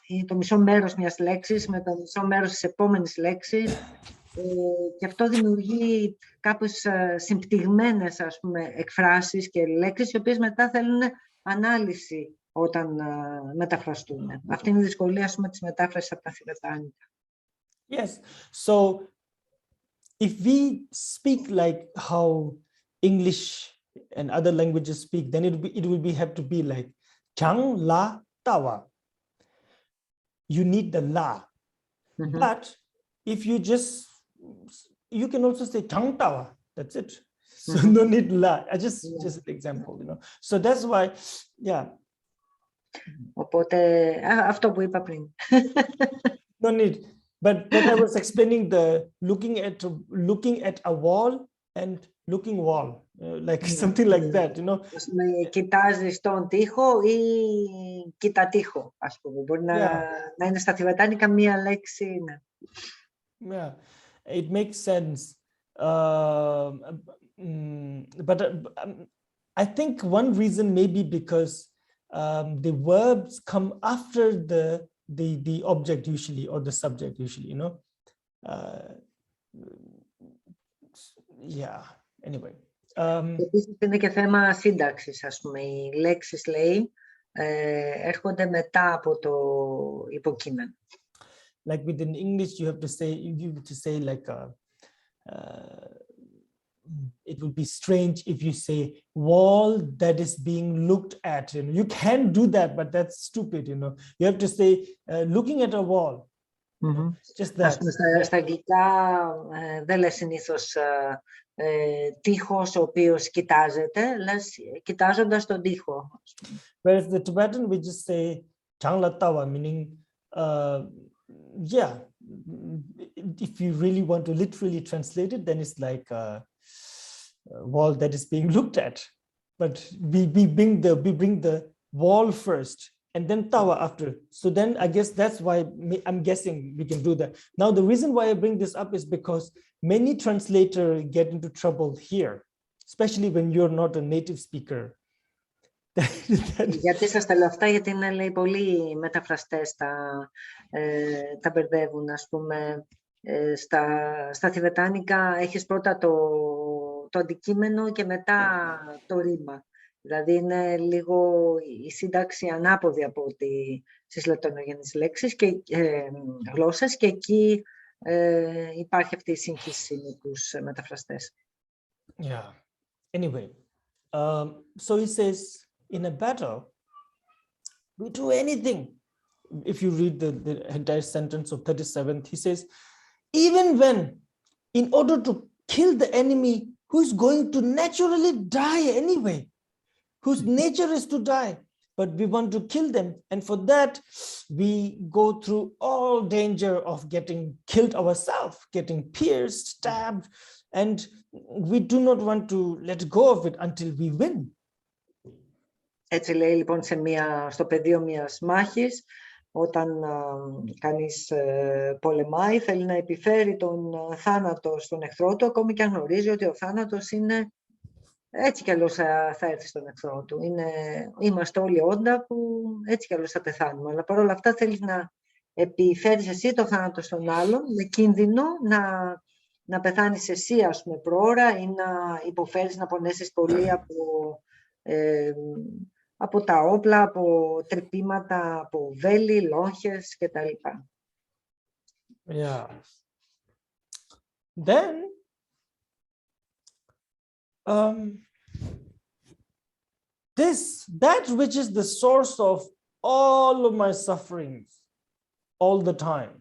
ή το μισό μέρος μιας λέξης με το μισό μέρος της επόμενης λέξης. Και αυτό δημιουργεί κάπως συμπτυγμένες, ας πούμε, εκφράσεις και λέξεις, οι οποίες μετά θέλουν ανάλυση όταν μεταφραστούν. Αυτή είναι η δυσκολία, ας πούμε, της μετάφρασης από τα θιβετάνικα. Yes, so if we speak like how English and other languages speak, then it will have to be like chang la tawa, you need the la. But if you you can also say chang tawa, that's it. So no need la. Just an example, you know. So that's why, yeah. Οπότε, αυτό που είπα πριν. No need. But I was explaining the looking at a wall and looking wall, like something like that, you know. Κοιτάζεις τον τοίχο ή κοίτα τοίχο, ας πούμε. Μπορεί να είναι στα θιβετάνικα μία λέξη. Yeah, it makes sense. But I think one reason may be because the verbs come after the object usually, or the subject usually, you know. Yeah, anyway. Επίσης είναι και θέμα σύνταξης, ας πούμε. Οι λέξεις, λέει, έρχονται μετά από το υποκείμενο. Like within English, you have to say like it would be strange if you say wall that is being looked at. You know, you can do that, but that's stupid. You know, you have to say looking at a wall. Just that. Στα αγγλικά δεν λες συνήθως τοίχος ο οποίος κοιτάζεται, λες κοιτάζοντας τον τοίχο. Whereas the Tibetan, we just say changlatawa, meaning yeah, if you really want to literally translate it, then it's like a wall that is being looked at. But we bring the wall first and then tawa after. So then I guess that's why I'm guessing we can do that. Now the reason why I bring this up is because many translators get into trouble here, especially when you're not a native speaker. Γιατί σας τα λέω αυτά, γιατί είναι, λέει, πολλοί μεταφραστές τα μπερδεύουν, ας πούμε. Στα θιβετάνικα έχεις πρώτα το αντικείμενο και μετά το ρήμα. Δηλαδή είναι λίγο η σύνταξη ανάποδη από τις λατινογενείς λέξεις και γλώσσες, και εκεί υπάρχει αυτή η σύγχυση με τους μεταφραστές. Yeah. Anyway, so he says, in a battle, we do anything. If you read the entire sentence of 37th, he says, even when, in order to kill the enemy who's going to naturally die anyway, whose nature is to die, but we want to kill them. And for that, we go through all danger of getting killed ourselves, getting pierced, stabbed, and we do not want to let go of it until we win. Έτσι λέει, λοιπόν, στο πεδίο μιας μάχης, όταν κανείς πολεμάει, θέλει να επιφέρει τον θάνατο στον εχθρό του, ακόμη και αν γνωρίζει ότι ο θάνατος είναι έτσι κι αλλιώς θα έρθει στον εχθρό του. Είμαστε όλοι όντα που έτσι κι αλλιώς θα πεθάνουμε. Αλλά παρόλα αυτά θέλεις να επιφέρεις εσύ το θάνατο στον άλλον, με κίνδυνο να πεθάνεις εσύ, ας πούμε, προώρα, ή να υποφέρεις, να πονέσεις πολύ από τα όπλα, από τρυπήματα, από βέλη, λόγχες κτλ. Yeah. Then, that which is the source of all of my sufferings all the time.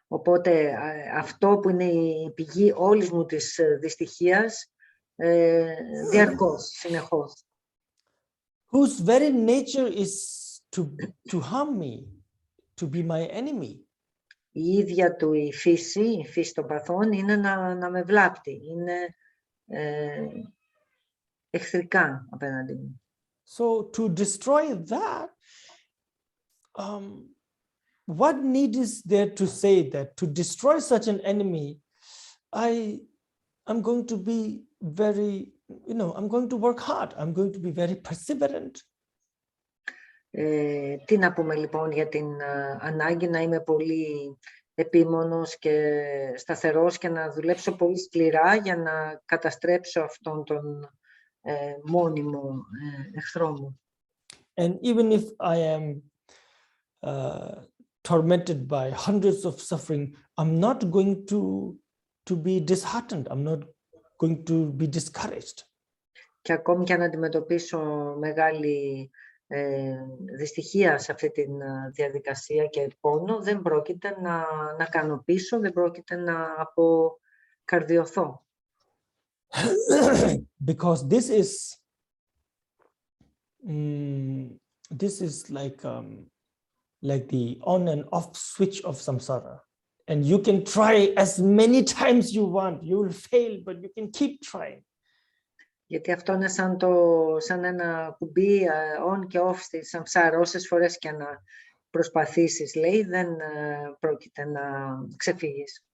Οπότε αυτό που είναι η πηγή όλης μου της δυστυχίας, διαρκώς, συνεχώς. Whose very nature is to harm me, to be my enemy. Η ίδια του η φύση των παθών είναι να με βλάπτει, είναι εχθρικά απέναντι μου. So to destroy that, what need is there to say that to destroy such an enemy, I'm going to be very, I'm going to work hard. I'm going to be very perseverant. Τι να πούμε λοιπόν για την ανάγκη να είμαι πολύ επίμονος και σταθερός και να δουλέψω πολύ σκληρά για να καταστρέψω αυτόν τον μόνιμο εχθρό μου. And even if I am tormented by hundreds of suffering, I'm not going to be disheartened. I'm not going to be discouraged. Και ακόμη και αν αντιμετωπίσω μεγάλη δυστυχία σε αυτή τη διαδικασία και πόνο, δεν πρόκειται να κάνω πίσω, δεν πρόκειται να αποκαρδιωθώ. Because this is like the on and off switch of samsara. And you can try as many times you want. You will fail, but you can keep trying. Γιατί αυτό είναι σαν ένα κουμπί on και off στη σαμσάρα. Όσες φορές και να προσπαθήσεις, λέει, δεν πρόκειται να ξεφύγεις.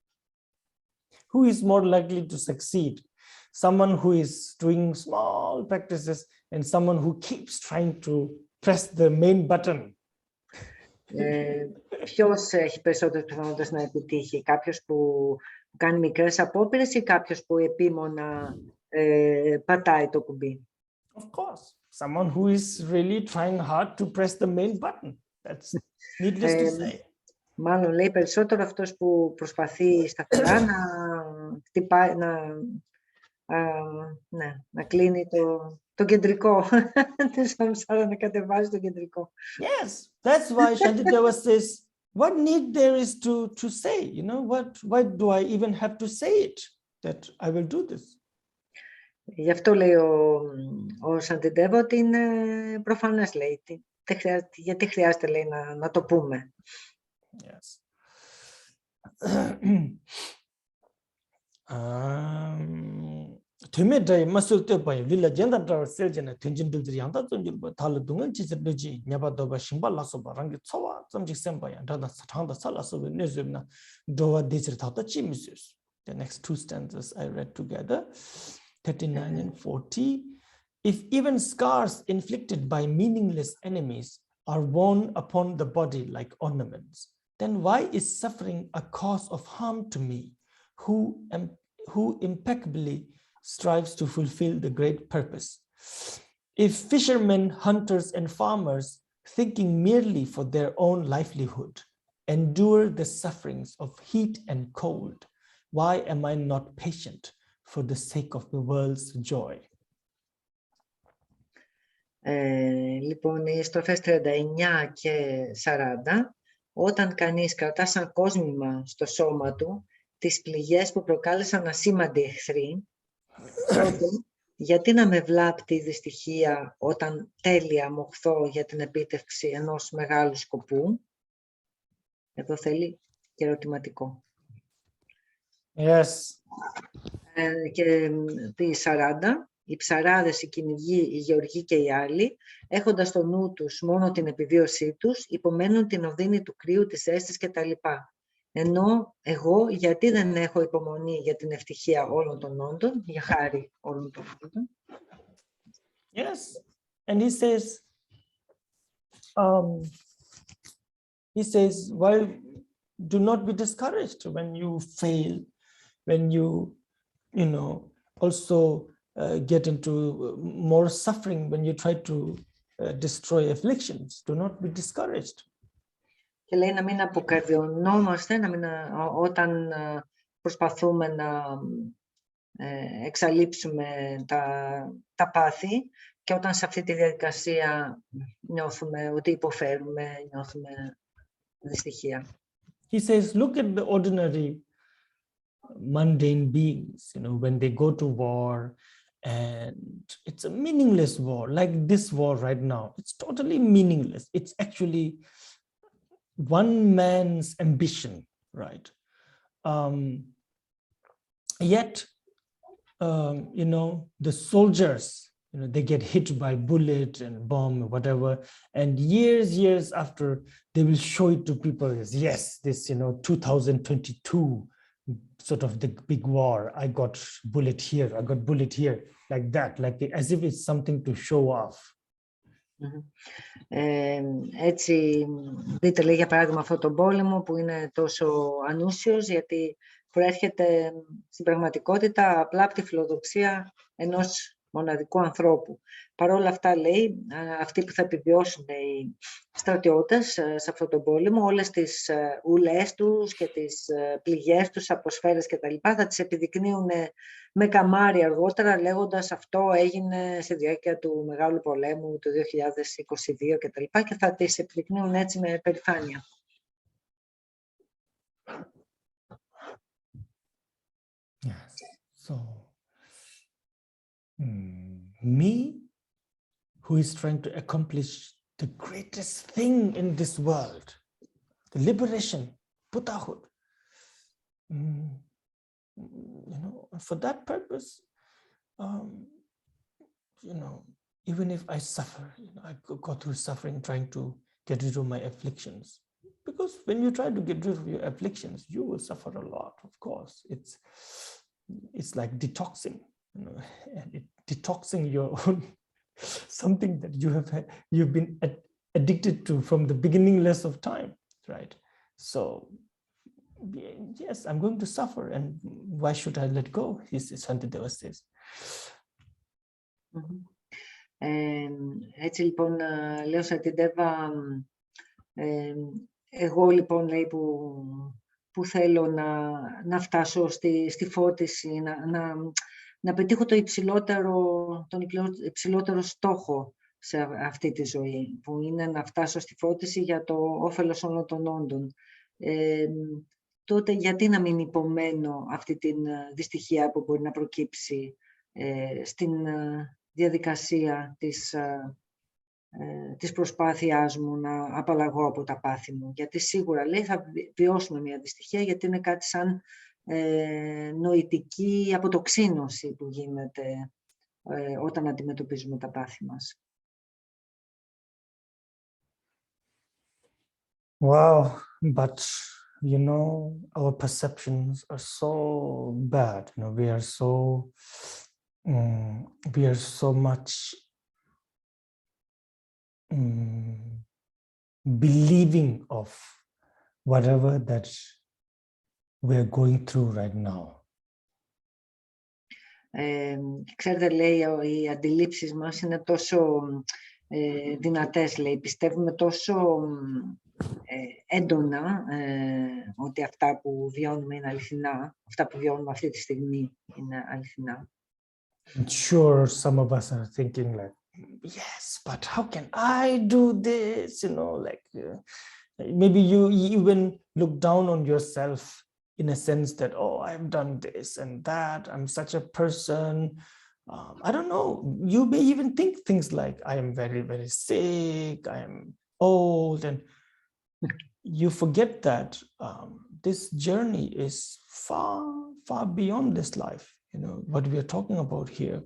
Who is more likely to succeed? Someone who is doing small practices and someone who keeps trying to press the main button. Ποιος έχει περισσότερες πιθανότητες να επιτύχει? Κάποιος που κάνει μικρές απόπειρες ή κάποιος που επίμονα πατάει το κουμπί? Of course, someone who is really trying hard to press the main button. That's needless to say. Μάλλον λέει περισσότερο αυτός που προσπαθεί σταθερά να χτυπάει, να κλείνει το κεντρικό, να κατεβάζει το κεντρικό. Yes, that's why Shantideva says, what need there is to say, you know, why do I even have to say it, that I will do this? Γι' αυτό λέει ο Shantideva ότι είναι προφανές, λέει, γιατί χρειάζεται, λέει, να το πούμε. Yes. Tumedai masul te pai lila jenda drar seljena tenjin dudri yanda tunjul ba thal dungal chi chedji nyaba doba shimba laso ba rangi tsawa samjik semba ya dada sathangda salaso be nezubna dowa dechir thata chi misus. The next two stanzas I read together, 39 and 40. If even scars inflicted by meaningless enemies are worn upon the body like ornaments, then why is suffering a cause of harm to me, who impeccably strives to fulfill the great purpose? If fishermen, hunters, and farmers, thinking merely for their own livelihood, endure the sufferings of heat and cold, why am I not patient for the sake of the world's joy? Λοιπόν, οι στροφές 39 και 40, όταν κανείς κρατά σαν κόσμημα στο σώμα του τις πληγές που προκάλεσαν ασήμαντοι εχθροί, τότε γιατί να με βλάπτει η δυστυχία όταν τέλεια μοχθώ για την επίτευξη ενός μεγάλου σκοπού? Εδώ θέλει και ερωτηματικό. Yes. Και τη 40, οι ψαράδες, οι κυνηγοί, οι γεωργοί και οι άλλοι, έχοντας στο νου τους μόνο την επιβίωσή τους, υπομένουν την οδύνη του κρύου, της αίσθησης κτλ. Ενώ εγώ γιατί δεν έχω υπομονή για την ευτυχία όλων των όντων, για χάρη όλων των όντων? Yes, and he says, well, do not be discouraged when you fail, when you also get into more suffering, when you try to destroy afflictions. Do not be discouraged. Και λέει να μην αποκαρδιωνόμαστε, όταν προσπαθούμε να εξαλείψουμε τα πάθη και όταν σε αυτή τη διαδικασία νιώθουμε ότι υποφέρουμε, νιώθουμε δυστυχία. He says, look at the ordinary mundane beings, when they go to war, and it's a meaningless war, like this war right now. It's totally meaningless. It's actually one man's ambition, right? Yet, the soldiers, they get hit by bullet and bomb or whatever, and years after, they will show it to people as, yes, this, 2022, sort of the big war, I got bullet here, I got bullet here, like that, as if it's something to show off. Έτσι, δείτε, λέει, για παράδειγμα, αυτό τον πόλεμο που είναι τόσο ανούσιος, γιατί προέρχεται στην πραγματικότητα απλά από τη φιλοδοξία ενός μοναδικού ανθρώπου. Παρ' όλα αυτά, λέει, αυτοί που θα επιβιώσουν οι στρατιώτες σε αυτόν τον πόλεμο, όλες τις ουλές τους και τις πληγές τους από σφαίρες και τα λοιπά, θα τις επιδεικνύουν με καμάρι αργότερα, λέγοντας αυτό έγινε στη διάρκεια του Μεγάλου Πολέμου του 2022 και τα λοιπά, και θα τις επιδεικνύουν έτσι με περηφάνεια. Yes. So, me, who is trying to accomplish the greatest thing in this world, the liberation, Buddhahood, you know, for that purpose, you know, even if I suffer, you know, I go through suffering trying to get rid of my afflictions. Because when you try to get rid of your afflictions, you will suffer a lot, of course. It's like detoxing, you know, and detoxing your own, something that you've been addicted to from the beginningless of time, right? So, yes, I'm going to suffer, and why should I let go? Shantideva says. Έτσι λοιπόν, λέω Σαντιντέβα, εγώ λοιπόν, λέει, που θέλω να φτάσω στη φώτιση, να πετύχω τον υψηλότερο στόχο σε αυτή τη ζωή, που είναι να φτάσω στη φώτιση για το όφελος όλων των όντων. Τότε γιατί να μην υπομένω αυτή την δυστυχία που μπορεί να προκύψει στην διαδικασία της προσπάθειάς μου να απαλλαγώ από τα πάθη μου. Γιατί σίγουρα, λέει, θα βιώσουμε μια δυστυχία, γιατί είναι κάτι σαν νοητική αποτοξίνωση που γίνεται όταν αντιμετωπίζουμε τα πάθη μας. Wow, but you know, our perceptions are so bad. You know, we are so much believing of whatever that we're going through right now. Ξέρετε, λέει, οι αντιλήψεις μας είναι τόσο δυνατές, λέει, πιστεύουμε τόσο έντονα ότι αυτά που βιώνουμε είναι αληθινά, αυτά που βιώνουμε αυτή τη στιγμή είναι αληθινά. I'm sure some of us are thinking like, yes, but how can I do this? You know, like maybe you even look down on yourself in a sense that, oh, I've done this and that. I'm such a person. I don't know. You may even think things like, I am very, very sick. I am old. And you forget that this journey is far, far beyond this life. You know, what we are talking about here.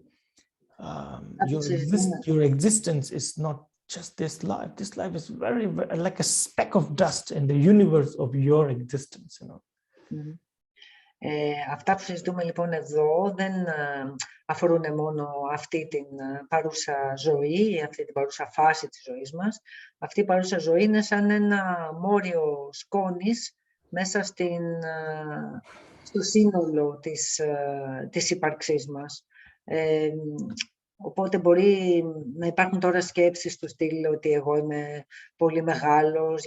Your existence is not just this life. This life is very, very like a speck of dust in the universe of your existence, you know. Αυτά που συζητούμε λοιπόν εδώ δεν αφορούν μόνο αυτή την παρούσα ζωή, αυτή την παρούσα φάση της ζωής μας. Αυτή η παρούσα ζωή είναι σαν ένα μόριο σκόνης μέσα στο σύνολο της ύπαρξής μας. Οπότε μπορεί να υπάρχουν τώρα σκέψεις του στυλ ότι εγώ είμαι πολύ μεγάλος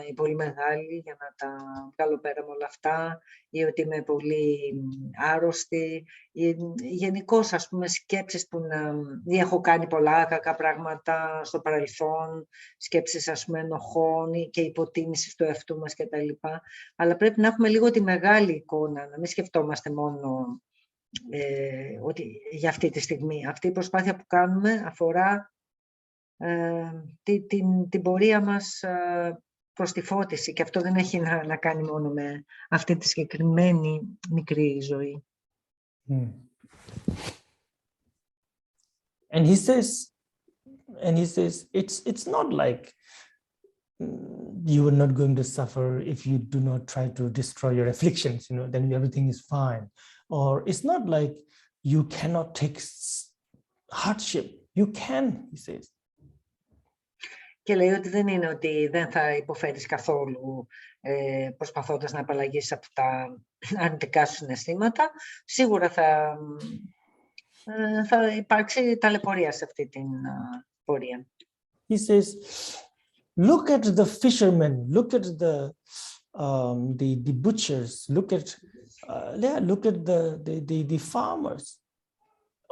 ή πολύ μεγάλη για να τα βγάλω πέρα με όλα αυτά, ή ότι είμαι πολύ άρρωστη, ή γενικώς, ας πούμε, σκέψεις που ή έχω κάνει πολλά κακά πράγματα στο παρελθόν, σκέψεις, ας πούμε, ενοχών και υποτίμησης του εαυτού μας κτλ. Αλλά πρέπει να έχουμε λίγο τη μεγάλη εικόνα, να μην σκεφτόμαστε μόνο ότι για αυτή τη στιγμή. Αυτή η προσπάθεια που κάνουμε αφορά την πορεία μας προς τη φώτιση, και αυτό δεν έχει να κάνει μόνο με αυτή τη συγκεκριμένη μικρή ζωή. And he says it's not like you are not going to suffer if you do not try to destroy your afflictions, you know, then everything is fine. Or it's not like you cannot take hardship. You can, he says. Και λέει ότι δεν είναι ότι δεν θα υποφέρεις καθόλου προσπαθώντας να απαλλαγείς από τα αρνητικά σου συναισθήματα. Σίγουρα θα υπάρξει ταλαιπωρία σε αυτή την πορεία. He says, look at the fishermen, look at the butchers, look at the farmers.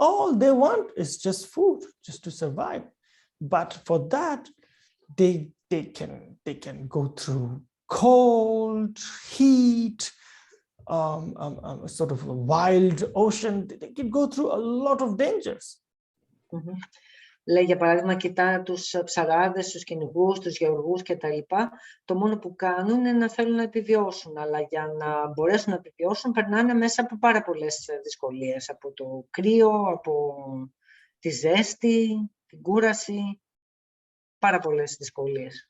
All they want is just food, just to survive. But for that, they can go through cold, heat, sort of a wild ocean. They can go through a lot of dangers. Λέει, για παράδειγμα, κοιτά τους ψαράδες, τους κυνηγούς, τους γεωργούς κτλ. Το μόνο που κάνουν είναι να θέλουν να επιβιώσουν, αλλά για να μπορέσουν να επιβιώσουν περνάνε μέσα από πάρα πολλές δυσκολίες, από το κρύο, από τη ζέστη, την κούραση, πάρα πολλές δυσκολίες.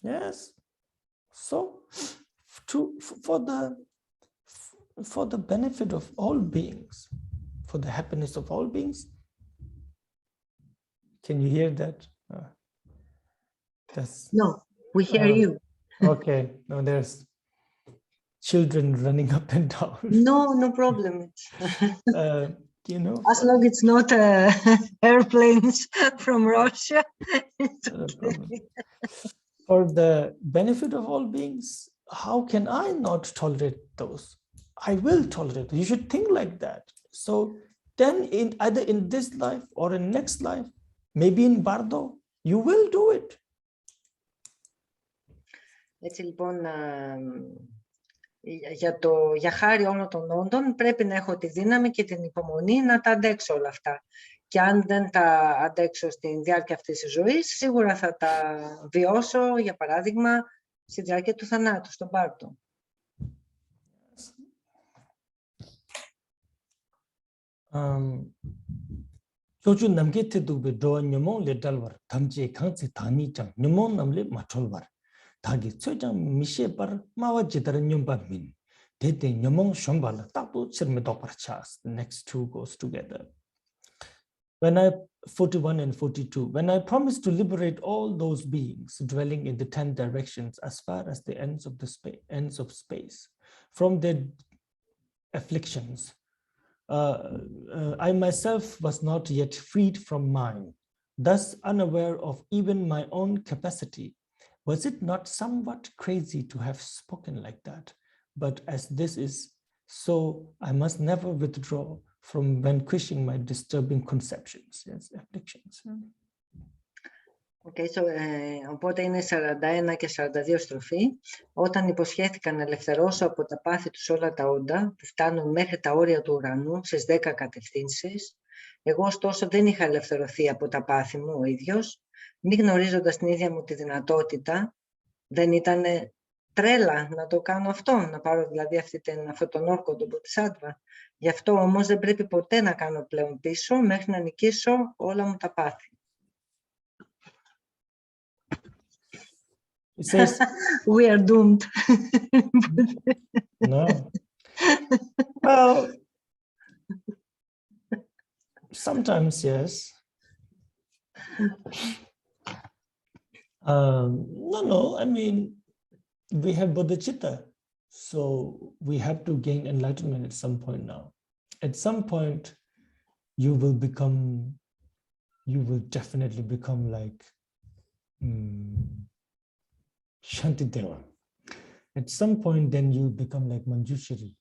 Yes. So, for the benefit of all beings, for the happiness of all beings. Can you hear that? No, we hear you. Okay. No, there's children running up and down. No problem. You know. As long as it's not airplanes from Russia. No problem. For the benefit of all beings, how can I not tolerate those? I will tolerate. You should think like that. So then, either in this life or in next life, maybe in Bardo, you will do it. Έτσι λοιπόν, για χάρη όλων των όντων, πρέπει να έχω τη δύναμη και την υπομονή να τα αντέξω όλα αυτά. Και αν δεν τα αντέξω στη διάρκεια αυτής της ζωής, σίγουρα θα τα βιώσω, για παράδειγμα, στη διάρκεια του θανάτου, στον Πάρτο. Chochu namge te dugbe doa nyamon le dalwar tamche kangse thani chang nyamon namle macholwar thagi chojang mishe par mawa jidar nyumba min dete nyamon shombala tapu chirme dopar chas. The next two goes together. When I 41 and 42, when I promised to liberate all those beings dwelling in the 10 directions as far as the ends of space from their afflictions, I myself was not yet freed from mine, thus unaware of even my own capacity. Was it not somewhat crazy to have spoken like that? But as this is so, I must never withdraw from vanquishing my disturbing conceptions, yes, afflictions. Okay, so, οπότε είναι 41 και 42 στροφή. Όταν υποσχέθηκα να ελευθερώσω από τα πάθη τους όλα τα όντα, που φτάνουν μέχρι τα όρια του ουρανού, στις 10 κατευθύνσεις, εγώ ωστόσο δεν είχα ελευθερωθεί από τα πάθη μου ο ίδιος, μη γνωρίζοντας την ίδια μου τη δυνατότητα, δεν ήταν τρέλα να το κάνω αυτό, να πάρω δηλαδή αυτόν τον όρκο, τον Bodhisattva. Γι' αυτό όμως δεν πρέπει ποτέ να κάνω πλέον πίσω, μέχρι να νικήσω όλα μου τα πάθη. It says, We are doomed. No. Well, sometimes yes. No. I mean, we have bodhicitta, so we have to gain enlightenment at some point now. At some point, you will definitely become like Shantideva. At some point, then you become like Manjushri,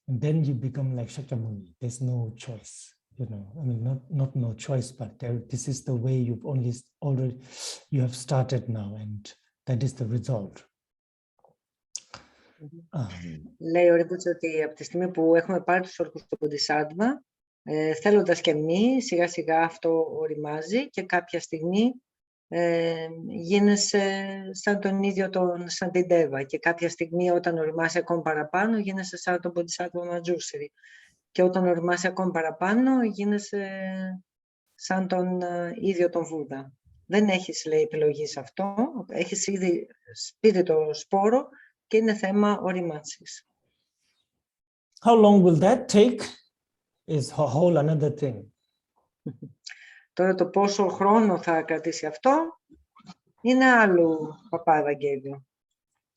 and then you become like Shakyamuni. There's no choice, you know. I mean, not no choice, but this is the way you have started now, and that is the result. Λέει ο Ρίμποτς ότι από τη στιγμή που έχουμε πάρει τους όρκους του Bodhisattva, θέλοντας και εμείς, σιγά σιγά αυτό οριμάζει και κάποια στιγμή γίνεσαι σαν τον ίδιο τον Shantideva και κάποια στιγμή όταν οριμάσει ακόμη παραπάνω γίνεσαι σαν τον Bodhisattva Manjushri και όταν οριμάσει ακόμη παραπάνω γίνεσαι σαν τον ίδιο τον Βούδα. Δεν έχεις, λέει, επιλογή σε αυτό, έχεις ήδη σπείρει το σπόρο και είναι θέμα οριμάνσης. How long will that take is a whole another thing. Τώρα το πόσο χρόνο θα κρατήσει αυτό είναι άλλο παπά Ευαγγέλιο.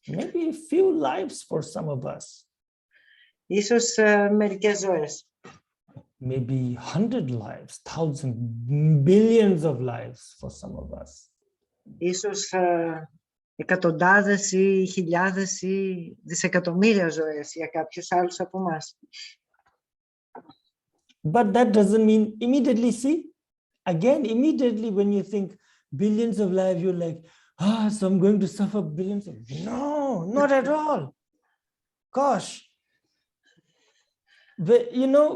Maybe a few lives for some of us. Ίσως μερικές ζωές. maybe 100 lives, thousands, billions of lives for some of us. Ίσως εκατοντάδες ή χιλιάδες ή δισεκατομμύρια ζωές για κάποιους άλλους από εμάς. But that doesn't mean immediately, see, again, immediately when you think billions of lives, you're like, so I'm going to suffer billions of, no, not at all. Gosh, but you know,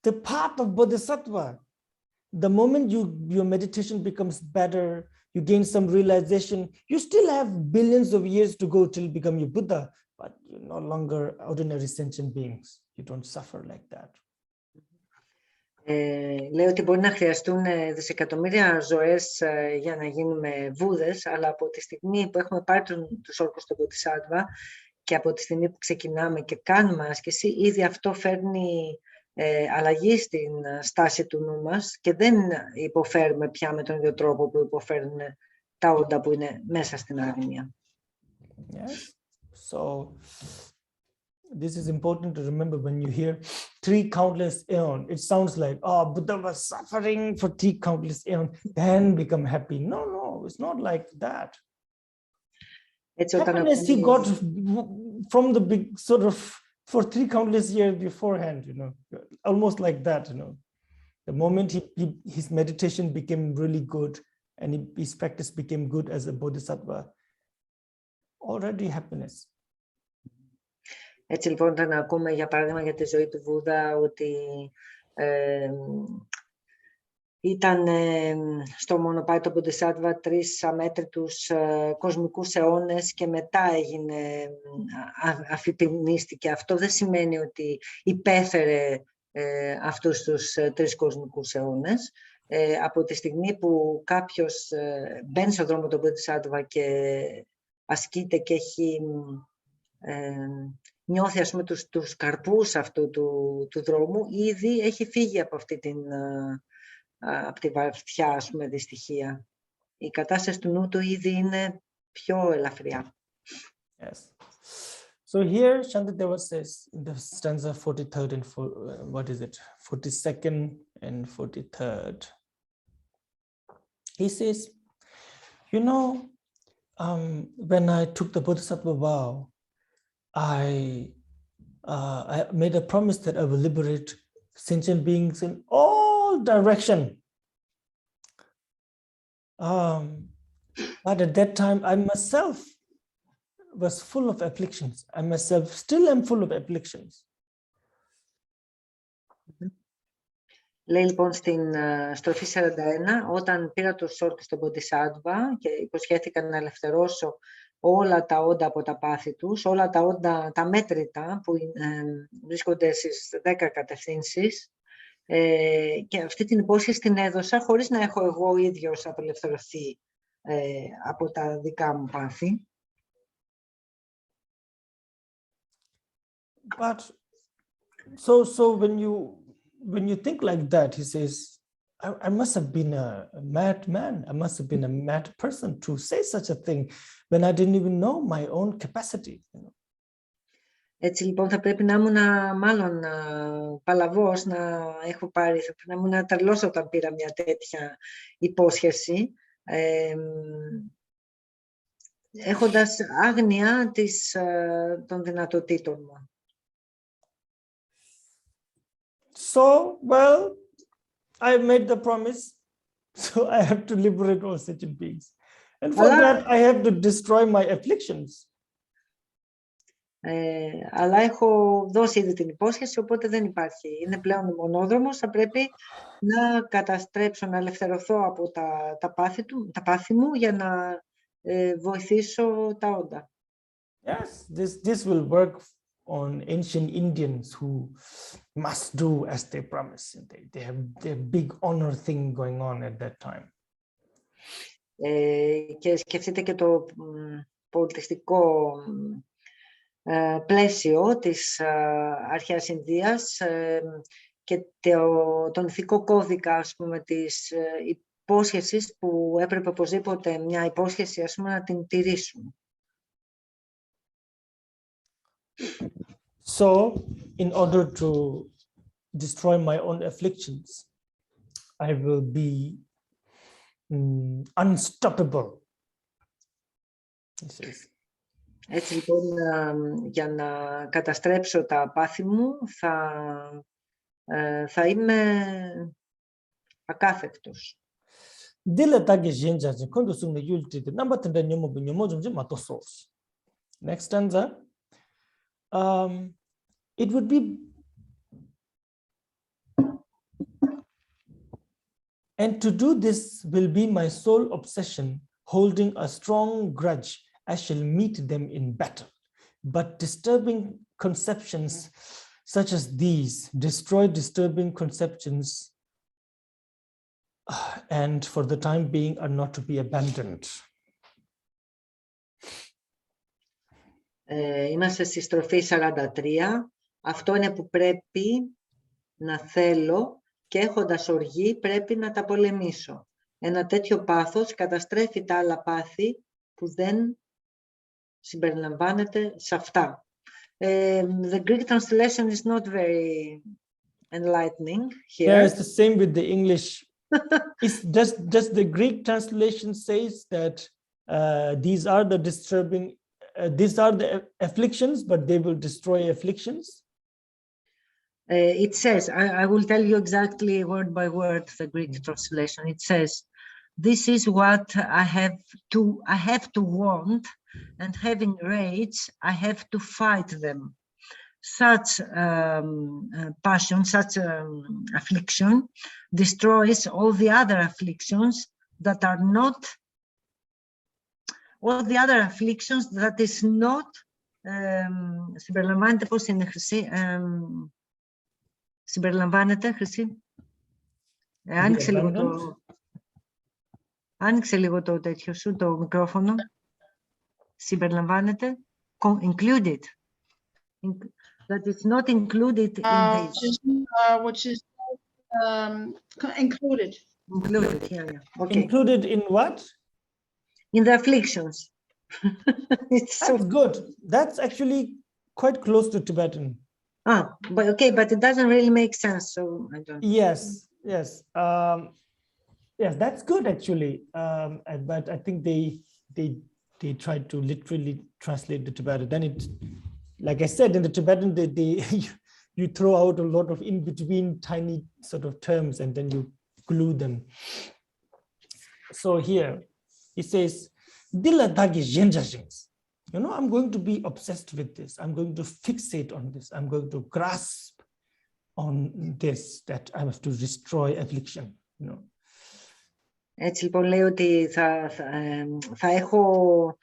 the path of Bodhisattva, the moment your meditation becomes better, you gain some realization, you still have billions of years to go till you become your Buddha, but you're no longer ordinary sentient beings. You don't suffer like that. Λέει ότι μπορεί να χρειαστούν δισεκατομμύρια ζωές για να γίνουμε Βούδες, αλλά από τη στιγμή που έχουμε πάρει τους όρκους του Bodhisattva και από τη στιγμή που ξεκινάμε και κάνουμε άσκηση, ήδη αυτό φέρνει αλλαγή στην στάση του νου μας και δεν υποφέρουμε πια με τον ίδιο τρόπο που υποφέρουν τα όντα που είναι μέσα στην άγνοια. Yes. So this is important to remember when you hear three countless aeon. It sounds like, oh, Buddha was suffering for three countless aeon, then become happy. No, it's not like that. Happiness he got from the big sort of for three countless years beforehand, almost like that, The moment his meditation became really good and his practice became good as a Bodhisattva, already happiness. Έτσι λοιπόν, όταν ακούμε για παράδειγμα για τη ζωή του Βούδα ότι ήταν στο μονοπάτι του Μποντισάττβα 3 αμέτρητους κοσμικούς αιώνες και μετά αφυπνίστηκε. Αυτό δεν σημαίνει ότι υπέφερε αυτούς τους 3 κοσμικούς αιώνες. Από τη στιγμή που κάποιος μπαίνει στον δρόμο του Bodhisattva και ασκείται και έχει νιώθει ας πούμε τους καρπούς αυτού του δρόμου, ήδη έχει φύγει από αυτή από τη βαθιά ας πούμε δυστυχία. Η κατάσταση του νου του ήδη είναι πιο ελαφριά. Yes. So here Shantideva says in the stanza 43rd and 42nd and 43rd, he says, when I took the Bodhisattva vow, I made a promise that I will liberate sentient beings in all directions. But at that time, I myself was full of afflictions. I myself still am full of afflictions. Λέει λοιπόν στην στροφή 41, όταν πήρα τους όρκους στον Bodhisattva και υποσχέθηκα να ελευθερώσω όλα τα όντα από τα πάθη τους, όλα τα όντα, τα μέτρητα που βρίσκονται στις 10 κατευθύνσεις, και αυτή την υπόσχεση την έδωσα χωρίς να έχω εγώ ίδιος απελευθερωθεί από τα δικά μου πάθη. But so when you think like that, he says, I must have been a madman. I must have been a mad person to say such a thing when I didn't even know my own capacity. Έτσι λοιπόν θα πρέπει να ήμουν μάλλον παλαβός, θα πρέπει να ήμουν τρελός όταν πήρα μια τέτοια υπόσχεση, έχοντας άγνοια των δυνατοτήτων μου. So, well, I made the promise, so I have to liberate all sentient beings. And for that, I have to destroy my afflictions. Αλλά έχω δώσει ήδη την υπόσχεση, οπότε δεν υπάρχει. Είναι πλέον μονόδρομος, θα πρέπει να καταστρέψω, να ελευθερωθώ από τα πάθη μου για να βοηθήσω τα όντα. Yes, this will work on ancient Indians who must do as they promise. They have their big honor thing going on at that time. Και σκεφτείτε και το πολιτιστικό πλαίσιο της αρχαίας Ινδίας και τον ηθικό κώδικα, ας πούμε, της υπόσχεσης που έπρεπε οπωσδήποτε μια υπόσχεση, ας πούμε, να την τηρήσουν. So in order to destroy my own afflictions, I will be unstoppable. He says. Έτσι λοιπόν, για να καταστρέψω τα πάθη μου, θα είμαι ακάθεκτος. Next stanza. It would be, and to do this will be my sole obsession, holding a strong grudge. I shall meet them in battle. But disturbing conceptions such as these destroy disturbing conceptions, and for the time being are not to be abandoned. Είμαστε στη στροφή 43. Αυτό είναι που πρέπει να θέλω και έχοντας οργή πρέπει να τα πολεμήσω. Ένα τέτοιο πάθος καταστρέφει τα άλλα πάθη που δεν συμπεριλαμβάνεται σε αυτά. The Greek translation is not very enlightening here. Yeah, it's the same with the English. Does the Greek translation says that these are the disturbing, these are the afflictions, but they will destroy afflictions? It says, I will tell you exactly word by word the Greek translation. It says, this is what I have to want, and having rage, I have to fight them. Such passion, such affliction destroys all the other afflictions that are not, all the other afflictions that is not, συμπεριλαμβάνεται, πώς είναι Χρυσή, συμπεριλαμβάνεται Χρυσή, άνοιξε λίγο το τέτοιο σου, το μικρόφωνο, συμπεριλαμβάνεται, included, that is not included in this. Which is included. Included, yeah. Okay. Included in what? In the afflictions. It's so good. That's actually quite close to Tibetan. But okay, but it doesn't really make sense, so I don't. Yes. Yes, that's good actually. But I think they try to literally translate the Tibetan. Then it, like I said, in the Tibetan, you throw out a lot of in-between tiny sort of terms and then you glue them. So here, it says, you know, I'm going to be obsessed with this. I'm going to fixate on this. I'm going to grasp on this, that I have to destroy affliction, you know. Έτσι λοιπόν λέει ότι θα έχω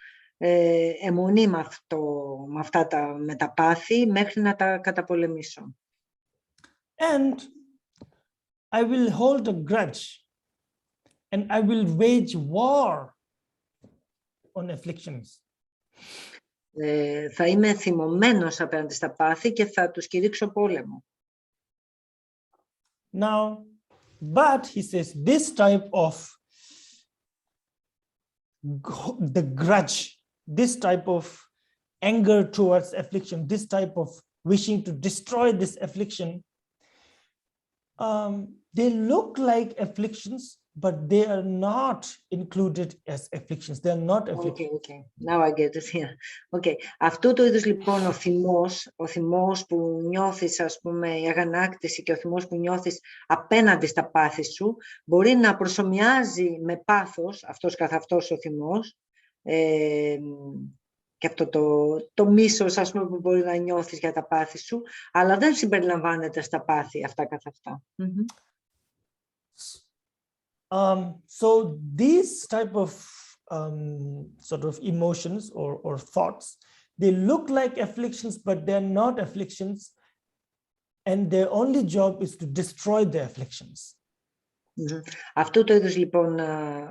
αιμονή με με τα πάθη μέχρι να τα καταπολεμήσω. And I will hold a grudge and I will wage war on afflictions. Θα είμαι θυμωμένος απέναντι στα πάθη και θα τους κηρύξω πόλεμο. Now, but he says this type of the grudge, this type of anger towards affliction, this type of wishing to destroy this affliction, they look like afflictions, but they are not included as afflictions. They are not afflictions. Okay. Now I get it here. Okay. Αυτού του είδους λοιπόν ο θυμός που νιώθεις, ας πούμε, η αγανάκτηση και ο θυμός που νιώθεις απέναντι στα πάθη σου, μπορεί να προσομοιάζει με πάθος, αυτός καθ' αυτός ο θυμός, και αυτό το μίσος, ας πούμε, που μπορεί να νιώθεις για τα πάθη σου, αλλά δεν συμπεριλαμβάνεται στα πάθη αυτά καθ' αυτά. So these type of sort of emotions or thoughts, they look like afflictions, but they're not afflictions, and their only job is to destroy the afflictions. Αυτού του είδους λοιπόν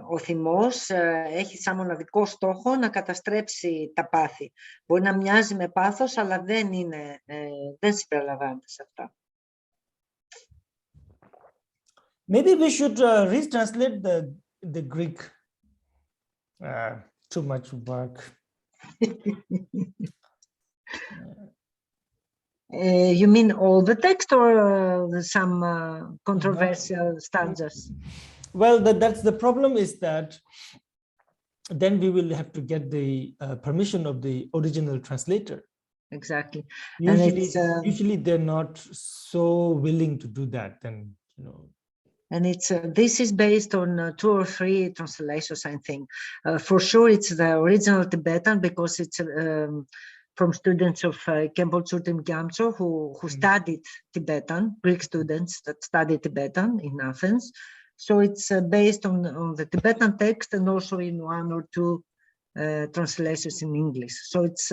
ο θυμός έχει σαν μοναδικό στόχο να καταστρέψει τα πάθη. Μπορεί να μοιάζει με πάθος, αλλά δεν συμπεριλαμβάνεται σε αυτά. Maybe we should retranslate the Greek. Too much work. You mean all the text or some controversial stanzas? Well, that's the problem is that then we will have to get the permission of the original translator. Exactly. Usually they're not so willing to do that. Then, you know. And this is based on 2 or 3 translations, I think. For sure, it's the original Tibetan because it's from students of Khenpo Tsurtim Gyamtso who studied Tibetan, Greek students that studied Tibetan in Athens. So it's based on the Tibetan text and also in 1 or 2 translations in English. So it's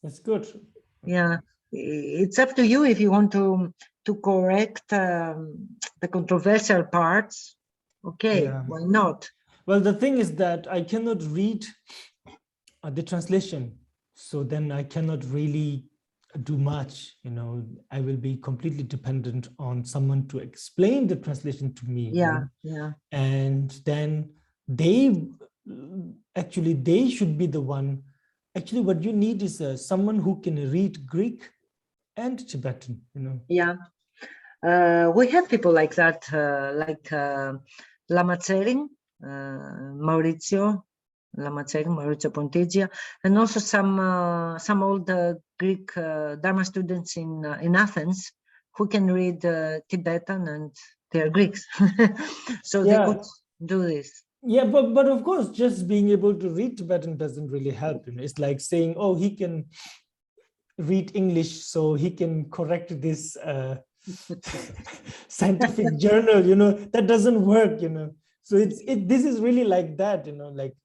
that's good. Yeah, it's up to you if you want to correct the controversial parts. Okay, yeah. Why not? Well, the thing is that I cannot read the translation, so then I cannot really do much. You know, I will be completely dependent on someone to explain the translation to me. Yeah, you know? Yeah. And then they should be the one. Actually, what you need is someone who can read Greek and Tibetan, you know. Yeah, we have people like that, like Lama Tsering, Maurizio Pontigia, and also some old Greek Dharma students in Athens who can read Tibetan and they are Greeks, so they could do this. Yeah, but of course, just being able to read Tibetan doesn't really help. You know, it's like saying, oh, he can read English, so he can correct this scientific journal. You know, that doesn't work. You know, so this is really like that. You know, like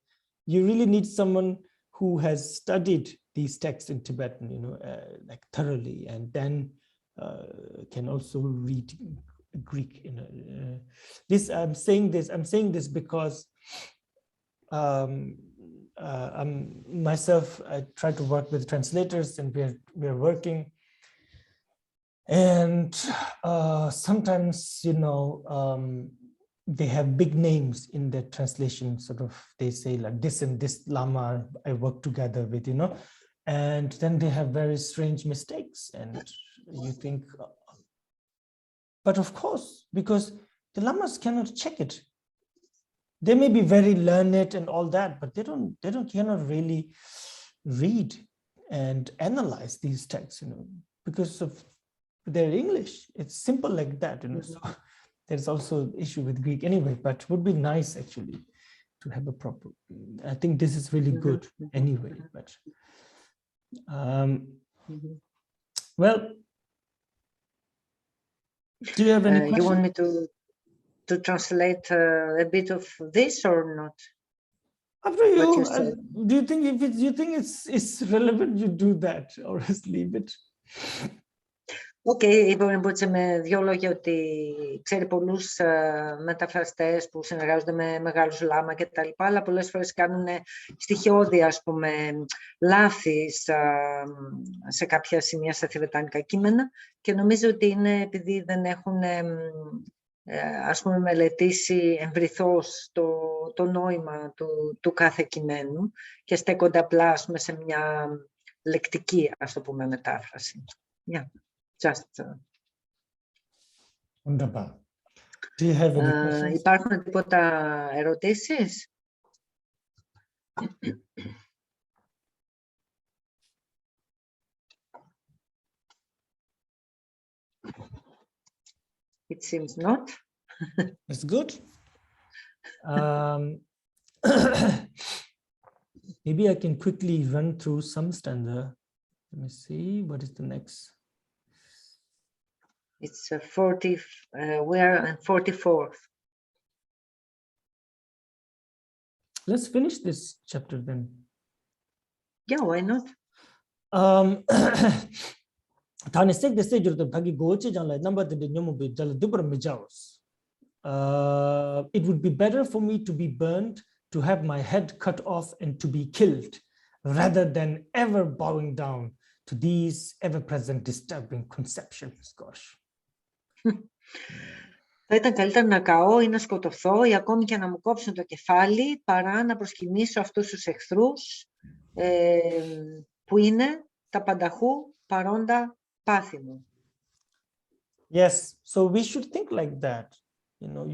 you really need someone who has studied these texts in Tibetan. You know, like thoroughly, and then can also read Greek. You know, I'm saying this because myself, I try to work with translators, and we're working, and sometimes, you know, they have big names in their translation. Sort of, they say like this and this Lama I work together with, you know, and then they have very strange mistakes, and you think. But of course, because the lamas cannot check it. They may be very learned and all that, but they cannot really read and analyze these texts, you know, because of their English. It's simple like that, you know. So there's also an issue with Greek anyway, but it would be nice actually to have a proper. I think this is really good anyway, but well. Do you have any questions? You want me to translate a bit of this or not? Up to you. Do you think it's relevant, you do that, or just leave it? είπε ο Ριμπότσε με 2 λόγια ότι ξέρει πολλούς μεταφραστές που συνεργάζονται με μεγάλους λάμα και τα λοιπά, αλλά πολλές φορές κάνουν στοιχειώδη, ας πούμε, λάθη σε κάποια σημεία στα θιβετάνικα κείμενα και νομίζω ότι είναι επειδή δεν έχουν, ας πούμε, μελετήσει εμβριθώς το νόημα του κάθε κειμένου και στέκονται απλά, ας πούμε, σε μια λεκτική, ας το πούμε, μετάφραση. Yeah. Wonderful. Do you have any questions? Υπάρχουν τίποτα ερωτήσεις? It seems not. That's good. Maybe I can quickly run through some stanza. Let me see, what is the next? It's 40, we are on 44th. Let's finish this chapter then. Yeah, why not? It would be better for me to be burned, to have my head cut off and to be killed, rather than ever bowing down to these ever-present disturbing conceptions. Gosh. Θα ήταν καλύτερα να καώ ή να σκοτωθώ ή ακόμη και να μου κόψουν το κεφάλι παρά να προσκυνήσω αυτούς τους εχθρούς που είναι τα πανταχού παρόντα πάθη μου. Yes, so we should think like that. You know,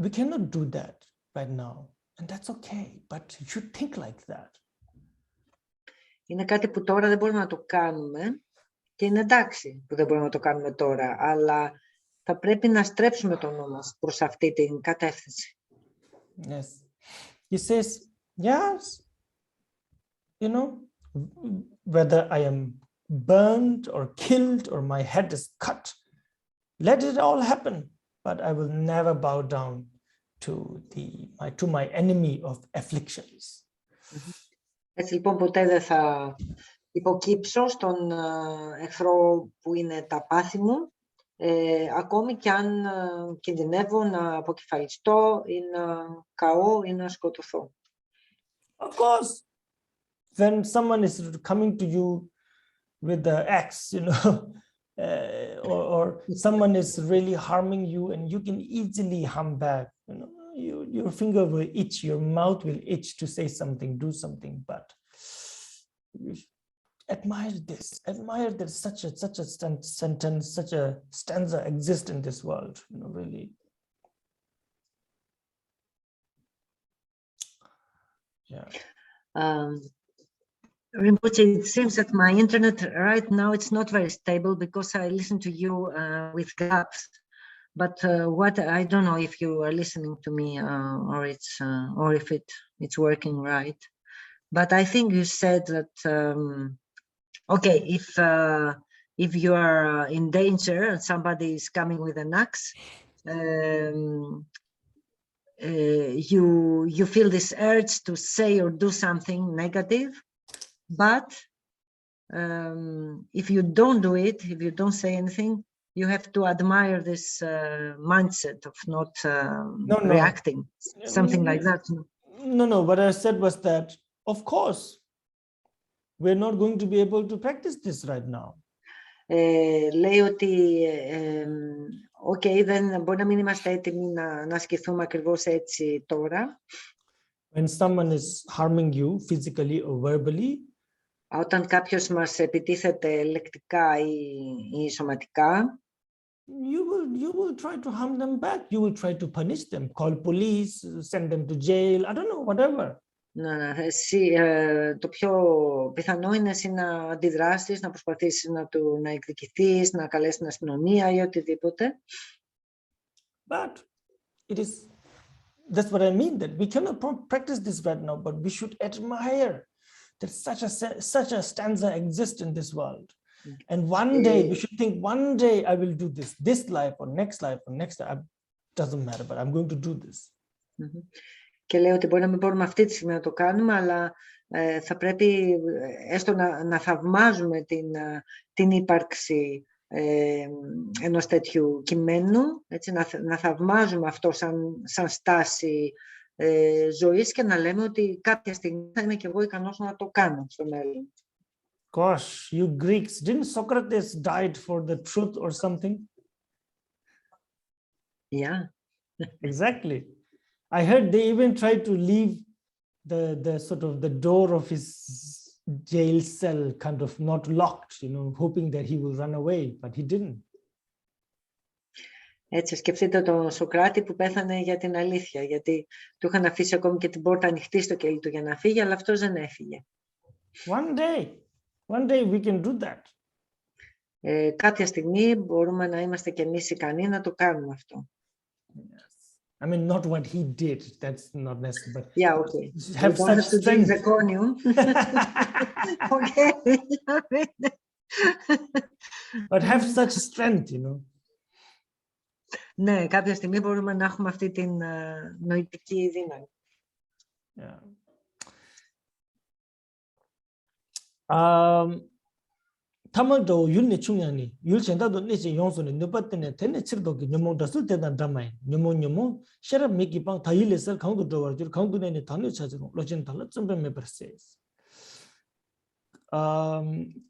we cannot do that right now, and that's okay, but you should think like that. Είναι κάτι που τώρα δεν μπορούμε να το κάνουμε και είναι εντάξει που δεν μπορούμε να το κάνουμε τώρα, αλλά θα πρέπει να στρέψουμε το νου μας προς αυτή την κατεύθυνση. Yes. He says, yes, you know, whether I am burned or killed or my head is cut, let it all happen, but I will never bow down to my enemy of afflictions. Έτσι λοιπόν ποτέ δεν θα υποκύψω στον εχθρό που είναι τα πάθη μου, ακόμη και αν κινδυνεύω να αποκεφαλιστώ ή να καώ ή να σκοτωθώ. Of course, when someone is coming to you with the axe, you know, or someone is really harming you and you can easily harm back, you know, your finger will itch, your mouth will itch to say something, do something, but admire that such a sentence, such a stanza exists in this world, you know, really. Yeah. Rinpoche, it seems that my internet right now, it's not very stable because I listen to you with gaps. But what I don't know if you are listening to me or if it's working right. But I think you said that okay, if you are in danger and somebody is coming with an axe, you feel this urge to say or do something negative. But if you don't do it, if you don't say anything, you have to admire this mindset of not reacting, something like that. No, what I said was that, of course, we're not going to be able to practice this right now. Λέει ότι δεν μπορεί να μην είμαστε έτοιμοι να ασκηθούμε ακριβώς έτσι τώρα. When someone is harming you physically or verbally, όταν κάποιος μας επιτίθεται λεκτικά ή σωματικά, you will try to harm them back. You will try to punish them, call police, send them to jail, I don't know, whatever. Το πιο πιθανό είναι εσύ να αντιδράσεις, να προσπαθήσεις να εκδικηθείς, να καλέσεις την αστυνομία ή οτιδήποτε. But that's what I mean, that we cannot practice this right now, but we should admire that such a stanza exists in this world. And one day, we should think, one day I will do this life or next life, doesn't matter, but I'm going to do this. Και λέει ότι μπορεί να μην μπορούμε αυτή τη στιγμή να το κάνουμε, αλλά θα πρέπει έστω να θαυμάζουμε την ύπαρξη ενός τέτοιου κειμένου, έτσι, να θαυμάζουμε αυτό σαν στάση ζωής και να λέμε ότι κάποια στιγμή θα είμαι και εγώ ικανός να το κάνω στο μέλλον. Gosh, you Greeks, didn't Socrates died for the truth or something? Yeah. Exactly. I heard they even tried to leave the sort of the door of his jail cell kind of not locked, you know, hoping that he will run away, but he didn't. Έτσι, σκεφτείτε τον Σοκράτη που πέθανε για την αλήθεια, γιατί του είχαν αφήσει ακόμη και την πόρτα ανοιχτή στο κελί του για να φύγει, αλλά αυτός δεν έφυγε. One day we can do that. Κάποια στιγμή μπορούμε να είμαστε και εμείς ικανοί να το κάνουμε αυτό. Yes. I mean, not what he did. That's not necessary. But yeah, okay. Have such strength. Okay. But have such strength, you know. Ναι, κάποια στιγμή μπορούμε να έχουμε αυτή την νοητική δύναμη. Yeah. 타마도 윤네 충양이 율전다도 내지 용소는 너버때네 되네 칠도기 녀몽 다술 때다 담아이 녀몽 셔럽 미기방 다일레서 강도 도와줄 강도네네 단을 찾으러 로진 달라 좀 메버세스.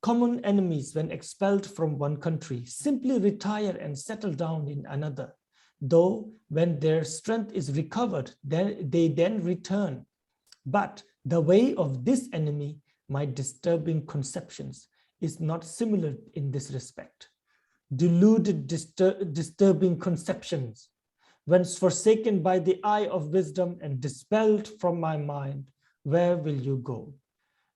Common enemies when expelled from one country simply retire and settle down in another, though when their strength is recovered, they then return. But the way of this enemy, my disturbing conceptions, is not similar in this respect. Deluded, disturbing conceptions, once forsaken by the eye of wisdom and dispelled from my mind, where will you go?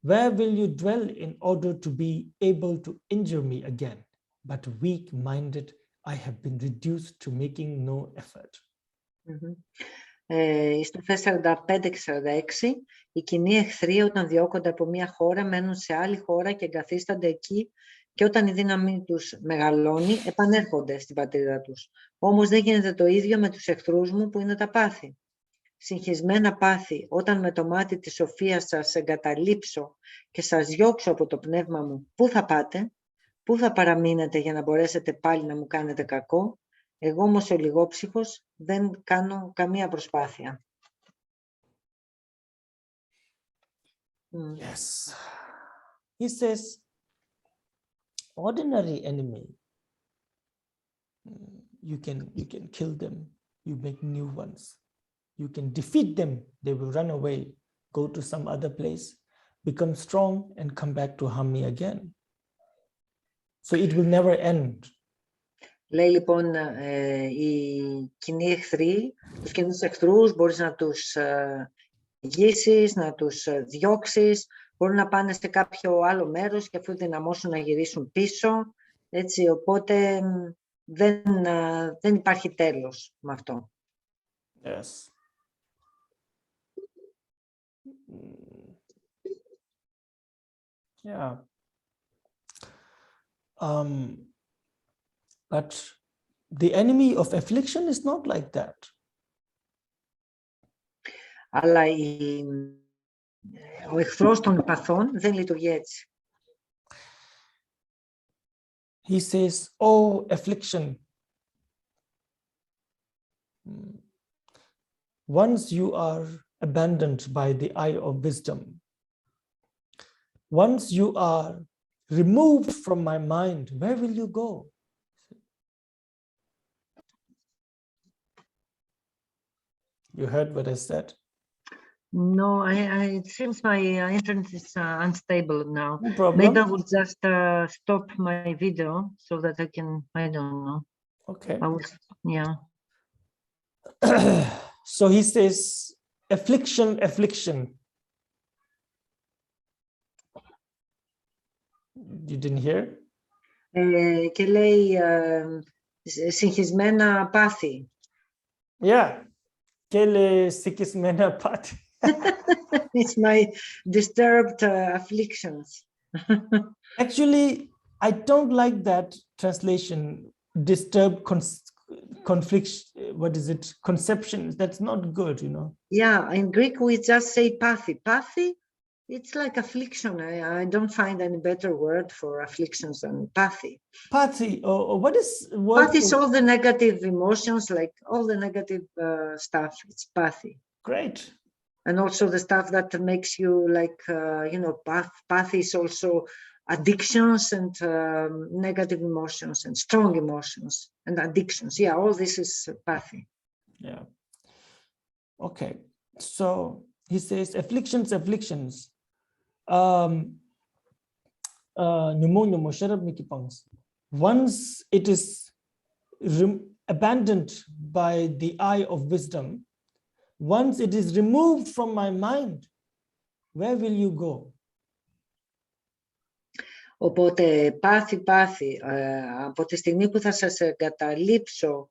Where will you dwell in order to be able to injure me again? But weak-minded, I have been reduced to making no effort. Στο 45 και 46, οι κοινοί εχθροί όταν διώκονται από μια χώρα μένουν σε άλλη χώρα και εγκαθίστανται εκεί και όταν η δύναμη τους μεγαλώνει επανέρχονται στην πατρίδα τους. Όμως δεν γίνεται το ίδιο με τους εχθρούς μου που είναι τα πάθη. Συγχυσμένα πάθη, όταν με το μάτι της σοφίας σας εγκαταλείψω και σας διώξω από το πνεύμα μου, πού θα πάτε, πού θα παραμείνετε για να μπορέσετε πάλι να μου κάνετε κακό? Εγώ όμως ο λιγόψυχος δεν κάνω καμία προσπάθεια. Yes. He says, ordinary enemy, you can kill them, you make new ones. You can defeat them, they will run away, go to some other place, become strong and come back to harm me again. So it will never end. Λέει λοιπόν οι κοινοί εχθροί, τους κοινούς εχθρούς μπορείς να τους γύσεις, να τους διώξεις, μπορούν να πάνε σε κάποιο άλλο μέρος και αφού δυναμώσουν να γυρίσουν πίσω, έτσι, οπότε δεν υπάρχει τέλος με αυτό. Yes. Yeah. But the enemy of affliction is not like that. Αλλά ο εχθρός των παθών δεν λειτουργεί έτσι. He says, oh, affliction. Once you are abandoned by the eye of wisdom, once you are removed from my mind, where will you go? You heard what I said? No, it seems my internet is unstable now. No problem. Maybe I will just stop my video so that I can, I don't know. Okay. I will, yeah. So he says, affliction, affliction. You didn't hear? Και λέει συγχυσμένα πάθη. Yeah. Και λέει συγχυσμένα πάθη. It's my disturbed afflictions. Actually, I don't like that translation. Disturbed conflict. What is it? Conceptions. That's not good, you know. Yeah, in Greek we just say pathy. Pathy, it's like affliction. I don't find any better word for afflictions than pathy. Pathy. Or what is Pathy is all the negative emotions, like all the negative stuff. It's pathy. Great. And also the stuff that makes you like, pathy is also addictions and negative emotions and strong emotions and addictions. Yeah, all this is pathy. Yeah. Okay. So he says afflictions, afflictions. Once it is abandoned by the eye of wisdom, once it is removed from my mind, where will you go? Οπότε πάθη, από τη στιγμή που θα σας εγκαταλείψω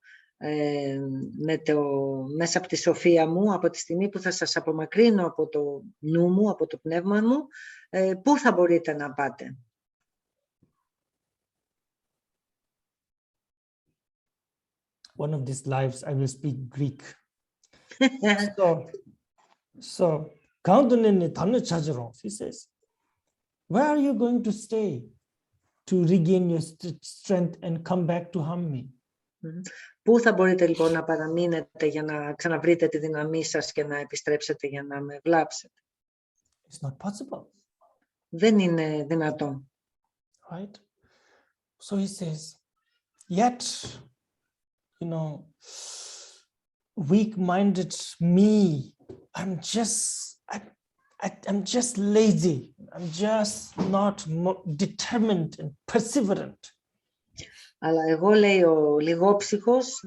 μέσα από τη σοφία μου, από τη στιγμή που θα σας απομακρύνω από το νου μου, από το πνεύμα μου, πού θα μπορείτε να πάτε? One of these lives I will speak Greek. So, he says, where are you going to stay to regain your strength and come back to harm me? Πού θα μπορείτε λοιπόν να παραμείνετε για να ξαναβρείτε τη δύναμή σας και να επιστρέψετε για να με βλάψετε? It's not possible. Δεν είναι δυνατόν. Right? So he says, yet, weak-minded me, I'm just lazy. I'm just not determined and perseverant. Αλλά εγώ, λέει ο λιγόψυχος,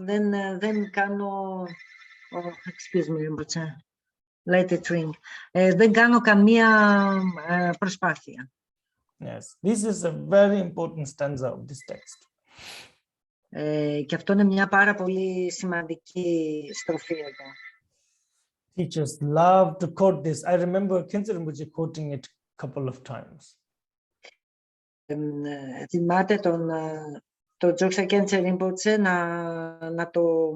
δεν κάνω... excuse me, let it ring. Δεν κάνω καμία προσπάθεια. Yes, this is a very important stanza of this text. Και αυτό είναι μια πάρα πολύ σημαντική στροφή εδώ. Teachers love to quote this. I remember Khyentse Rinpoche quoting it a couple of times. Θυμάται τον Dzogchen Khyentse Rinpoche να το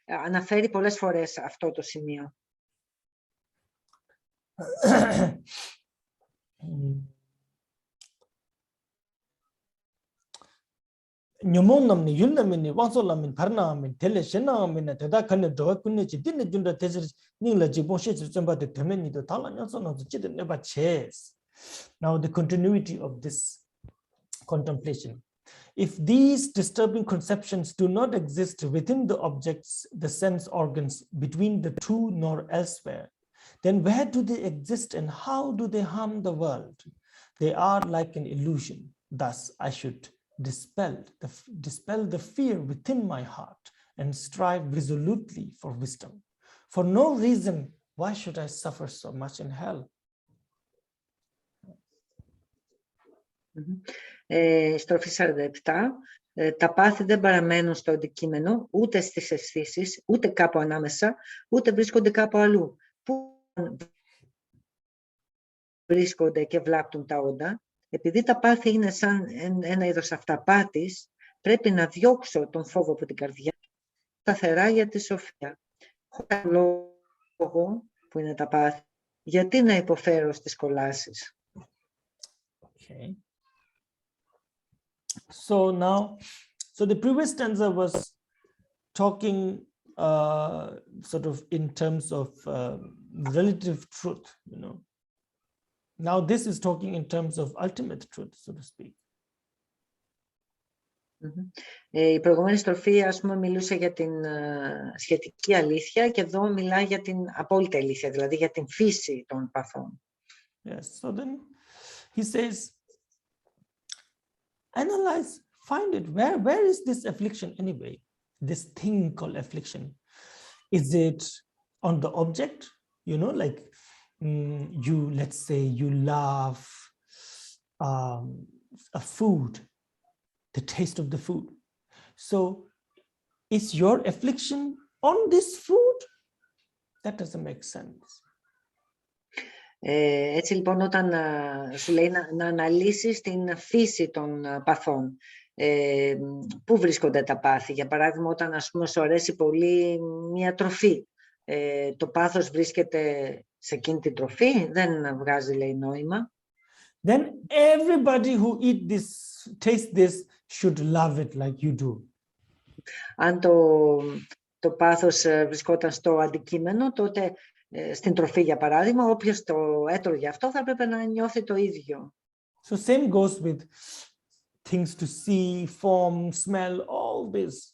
αναφέρει πολλές φορές αυτό το σημείο. Nyumon yunamini wansolamin parnamin tele shenamina teda kane doa kunne chitine junda tesir ningla jibon she chamba de temeni do tala nyaso no chite neba ches. Now the continuity of this contemplation. If these disturbing conceptions do not exist within the objects, the sense organs, between the two nor elsewhere, then where do they exist and how do they harm the world? They are like an illusion. Thus, I should dispel the fear within my heart and strive resolutely for wisdom. For no reason, why should I suffer so much in hell? Στροφή 47. Τα πάθη δεν παραμένουν στο αντικείμενο, ούτε στις αισθήσεις, ούτε κάπου ανάμεσα, ούτε βρίσκονται κάπου αλλού. Πού βρίσκονται και βλάπτουν τα όντα. Επειδή τα πάθη είναι σαν ένα είδος αυταπάτης, πρέπει να διώξω τον φόβο από την καρδιά, σταθερά για τη σοφία. Χωρίς λόγο που είναι τα πάθη, γιατί να υποφέρω στις κολάσεις. Okay. So now, the previous stanza was talking sort of in terms of relative truth, you know. Now this is talking in terms of ultimate truth, so to speak. Η προηγούμενη στροφή, ας πούμε, μιλούσε για την σχετική αλήθεια και εδώ μιλάει για την απόλυτη αλήθεια, δηλαδή για την φύση των παθών. Yes, so then he says, analyze, find it. Where is this affliction anyway? This thing called affliction. Is it on the object? You know, like let's say you love a food, the taste of the food. So is your affliction on this food? That doesn't make sense. Έτσι λοιπόν, όταν σου λέει να αναλύσεις την φύση των παθών, πού βρίσκονται τα πάθη. Για παράδειγμα, όταν ας πούμε σου αρέσει πολύ μια τροφή, το πάθος βρίσκεται σε εκείνη την τροφή, δεν βγάζει, λέει, νόημα. Then everybody who eat this, taste this, should love it like you do. Αν το πάθος βρισκόταν στο αντικείμενο, τότε στην τροφή, για παράδειγμα, όποιος το έτρωγε αυτό θα πρέπει να νιώθει το ίδιο. So same goes with things to see, form, smell, all these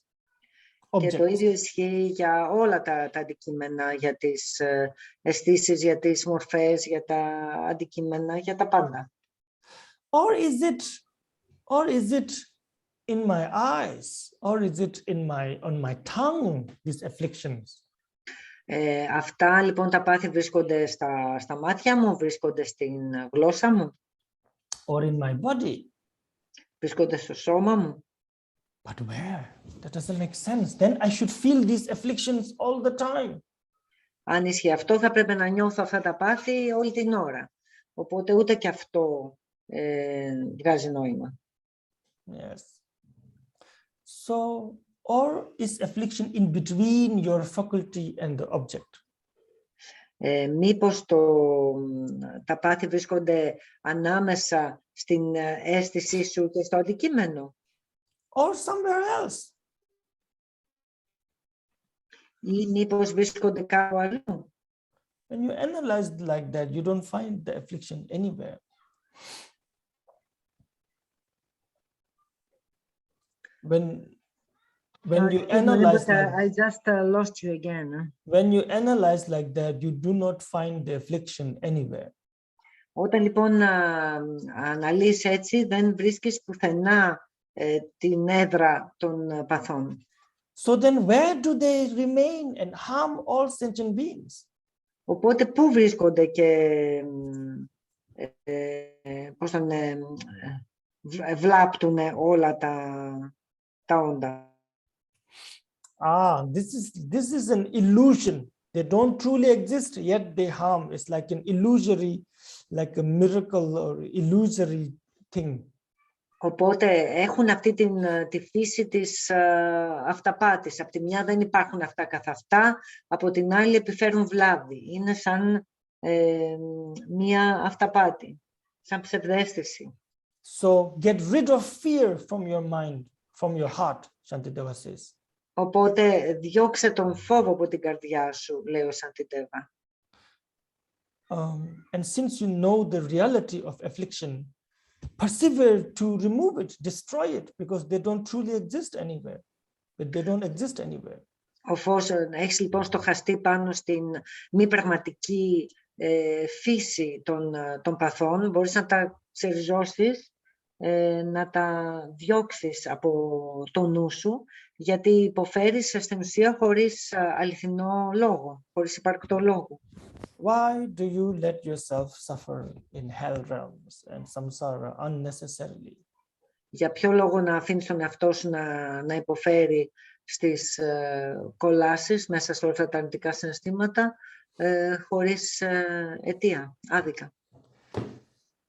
objects. Και το ίδιο ισχύει για όλα τα αντικείμενα, για τις αισθήσεις, για τις μορφές, για τα αντικείμενα, για τα πάντα. Or is it in my eyes, or is it on my tongue, these afflictions? Αυτά λοιπόν τα πάθη βρίσκονται στα μάτια μου, βρίσκονται στην γλώσσα μου. Or in my body. Βρίσκονται στο σώμα μου. But where? That doesn't make sense. Then I should feel these afflictions all the time. Αν ισχύει αυτό, θα πρέπει να νιώθω αυτά τα πάθη όλη την ώρα. Οπότε ούτε και αυτό βγάζει νόημα. Yes. So, or is affliction in between your faculty and the object? Μήπως τα πάθη βρίσκονται ανάμεσα στην αίσθησή σου και στο αντικείμενο. Or somewhere else. Ή μήπως βρίσκονται κάπου αλλού. When you analyze it like that, you don't find the affliction anywhere. when you analyze like, I just lost you again. when you analyze like that, you do not find the affliction anywhere. Όταν λοιπόν αναλύεις έτσι, δεν βρίσκεις πουθενά την έδρα των παθών. So then where do they remain and harm all sentient beings? Οπότε πού βρίσκονται και πώς τον βλάπτουν όλα τα όντα. This is an illusion. They don't truly exist, yet they harm. It's like an illusory, like a miracle or illusory thing. Οπότε έχουν αυτή τη φύση της αυταπάτης. Από τη μια δεν υπάρχουν αυτά καθ' αυτά, από την άλλη επιφέρουν βλάβη. Είναι σαν μια αυταπάτη, σαν ψευδαίσθηση. So get rid of fear from your mind, from your heart, Shantideva says. Οπότε διώξε τον φόβο από την καρδιά σου, λέει ο Σαντιτέβα. And since you know the reality of affliction, persevere to remove it, destroy it, because they don't truly exist anywhere. But they don't exist anywhere. Εφόσον έχεις λοιπόν στοχαστεί πάνω στην μη πραγματική φύση των παθών, μπορείς να τα ξεριζώσεις, να τα διώξεις από το νου σου, γιατί υποφέρεις στην ουσία χωρίς αληθινό λόγο, χωρίς υπαρκτό λόγο. Why do you let yourself suffer in hell realms and samsara unnecessarily? Για ποιο λόγο να αφήνεις τον εαυτό σου να υποφέρει στις κολάσεις μέσα σε όλα αυτά τα αρνητικά συναισθήματα χωρίς αιτία, άδικα.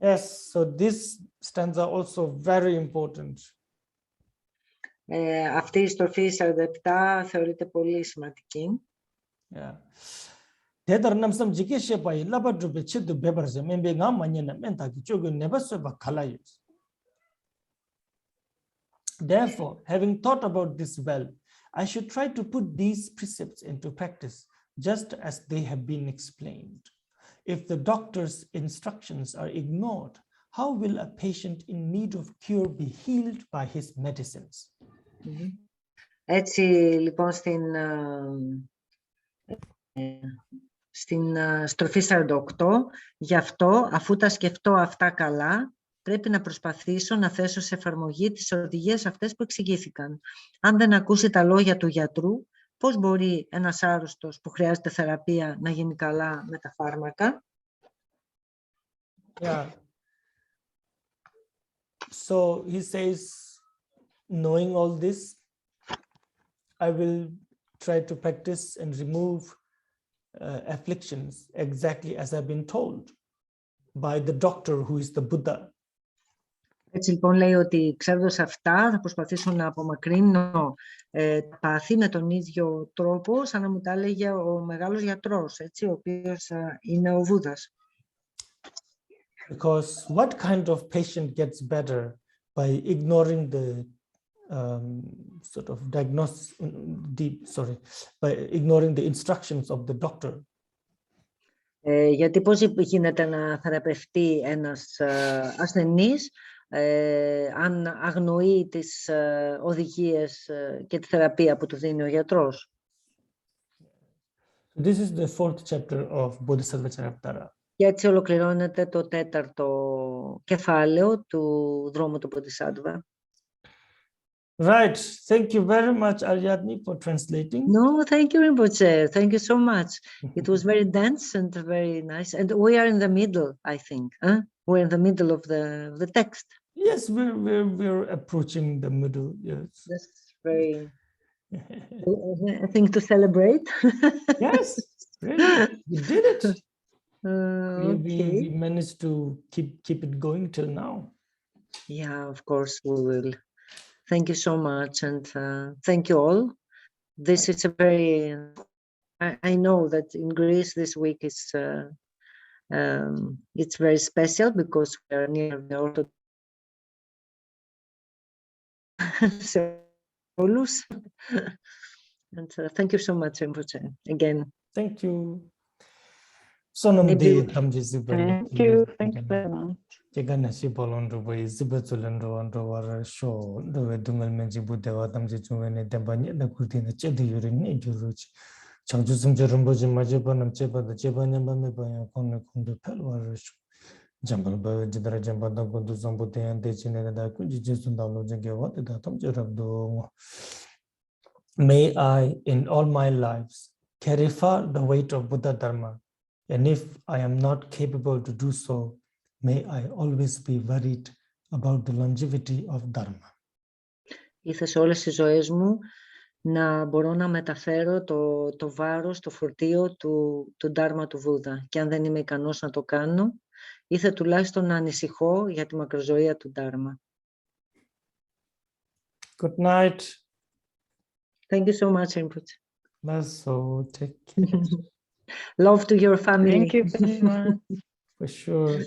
Yes, so this stanza also very important. Αυτή η στροφή 47 θεωρείται πολύ σημαντική. Yeah. Therefore, having thought about this well, I should try to put these precepts into practice just as they have been explained. If the doctor's instructions are ignored, how will a patient in need of cure be healed by his medicines? Έτσι, λοιπόν, στην στροφή 48, γι' αυτό, αφού τα σκεφτώ αυτά καλά, πρέπει να προσπαθήσω να θέσω σε εφαρμογή τις οδηγίες αυτές που εξηγήθηκαν. Αν δεν ακούσει τα λόγια του γιατρού, πώς μπορεί ένας άρρωστος που χρειάζεται θεραπεία να γίνει καλά με τα φάρμακα? Yeah. So he says, knowing all this, I will try to practice and remove afflictions exactly as I've been told by the doctor who is the Buddha. Έτσι λοιπόν λέει ότι ξέροντας αυτά θα προσπαθήσω να απομακρύνω τα πάθη με τον ίδιο τρόπο σαν να μου τα έλεγε ο μεγάλος γιατρός, έτσι, ο οποίος είναι ο Βούδας. Because what kind of patient gets better by ignoring the sort of diagnosis, by ignoring the instructions of the doctor? Γιατί πώς γίνεται να θεραπευτεί ένας ασθενής αν αγνοεί τις οδηγίες και τη θεραπεία που του δίνει ο γιατρός? This is the fourth chapter of Bodhisattva Charaptara. Και έτσι ολοκληρώνεται το 4ο κεφάλαιο του Δρόμου του Bodhisattva. Right. Thank you very much, Aryadni, for translating. No, thank you, Rinpoche. Thank you so much. It was very dense and very nice. And we are in the middle, I think. We're in the middle of the text. Yes, we're approaching the middle. Yes. That's very a thing to celebrate. Yes, really. We did it. Okay. We managed to keep it going till now. Yeah, of course we will. Thank you so much, and thank you all. This is a very, I know that in Greece this week is, it's very special because we are near the Orthodox. And thank you so much, Rinpoche, again. Thank you. Sonam Maybe- de tamjisi Thank you very much. Chegana si polon ro boy zibatsulan ro ro war show do dungal menji budewa tamji chumene dembanya na kurtina chedi yuri ne juruch changju sumje rumboji majebanam chebada chebanyamba me baya konne kundu pelwar sho jambal ba jidara jambada kundu zambute ante chine da kunji jesundalo jenge wat da tamje rabdo. May I in all my lives carry far the weight of Buddha Dharma, and if I am not capable to do so, may I always be worried about the longevity of Dharma. Ήθελα σε όλες τις ζωές μου να μπορώ να μεταφέρω το βάρος, το φορτίο του Dharma του Βούδα. Και αν δεν είμαι ικανός να το κάνω, ήθελα τουλάχιστον να ανησυχώ για τη μακροζωία του Dharma. Good night. Thank you so much, Rinpoche. So take care. Love to your family. Thank you very much. For sure.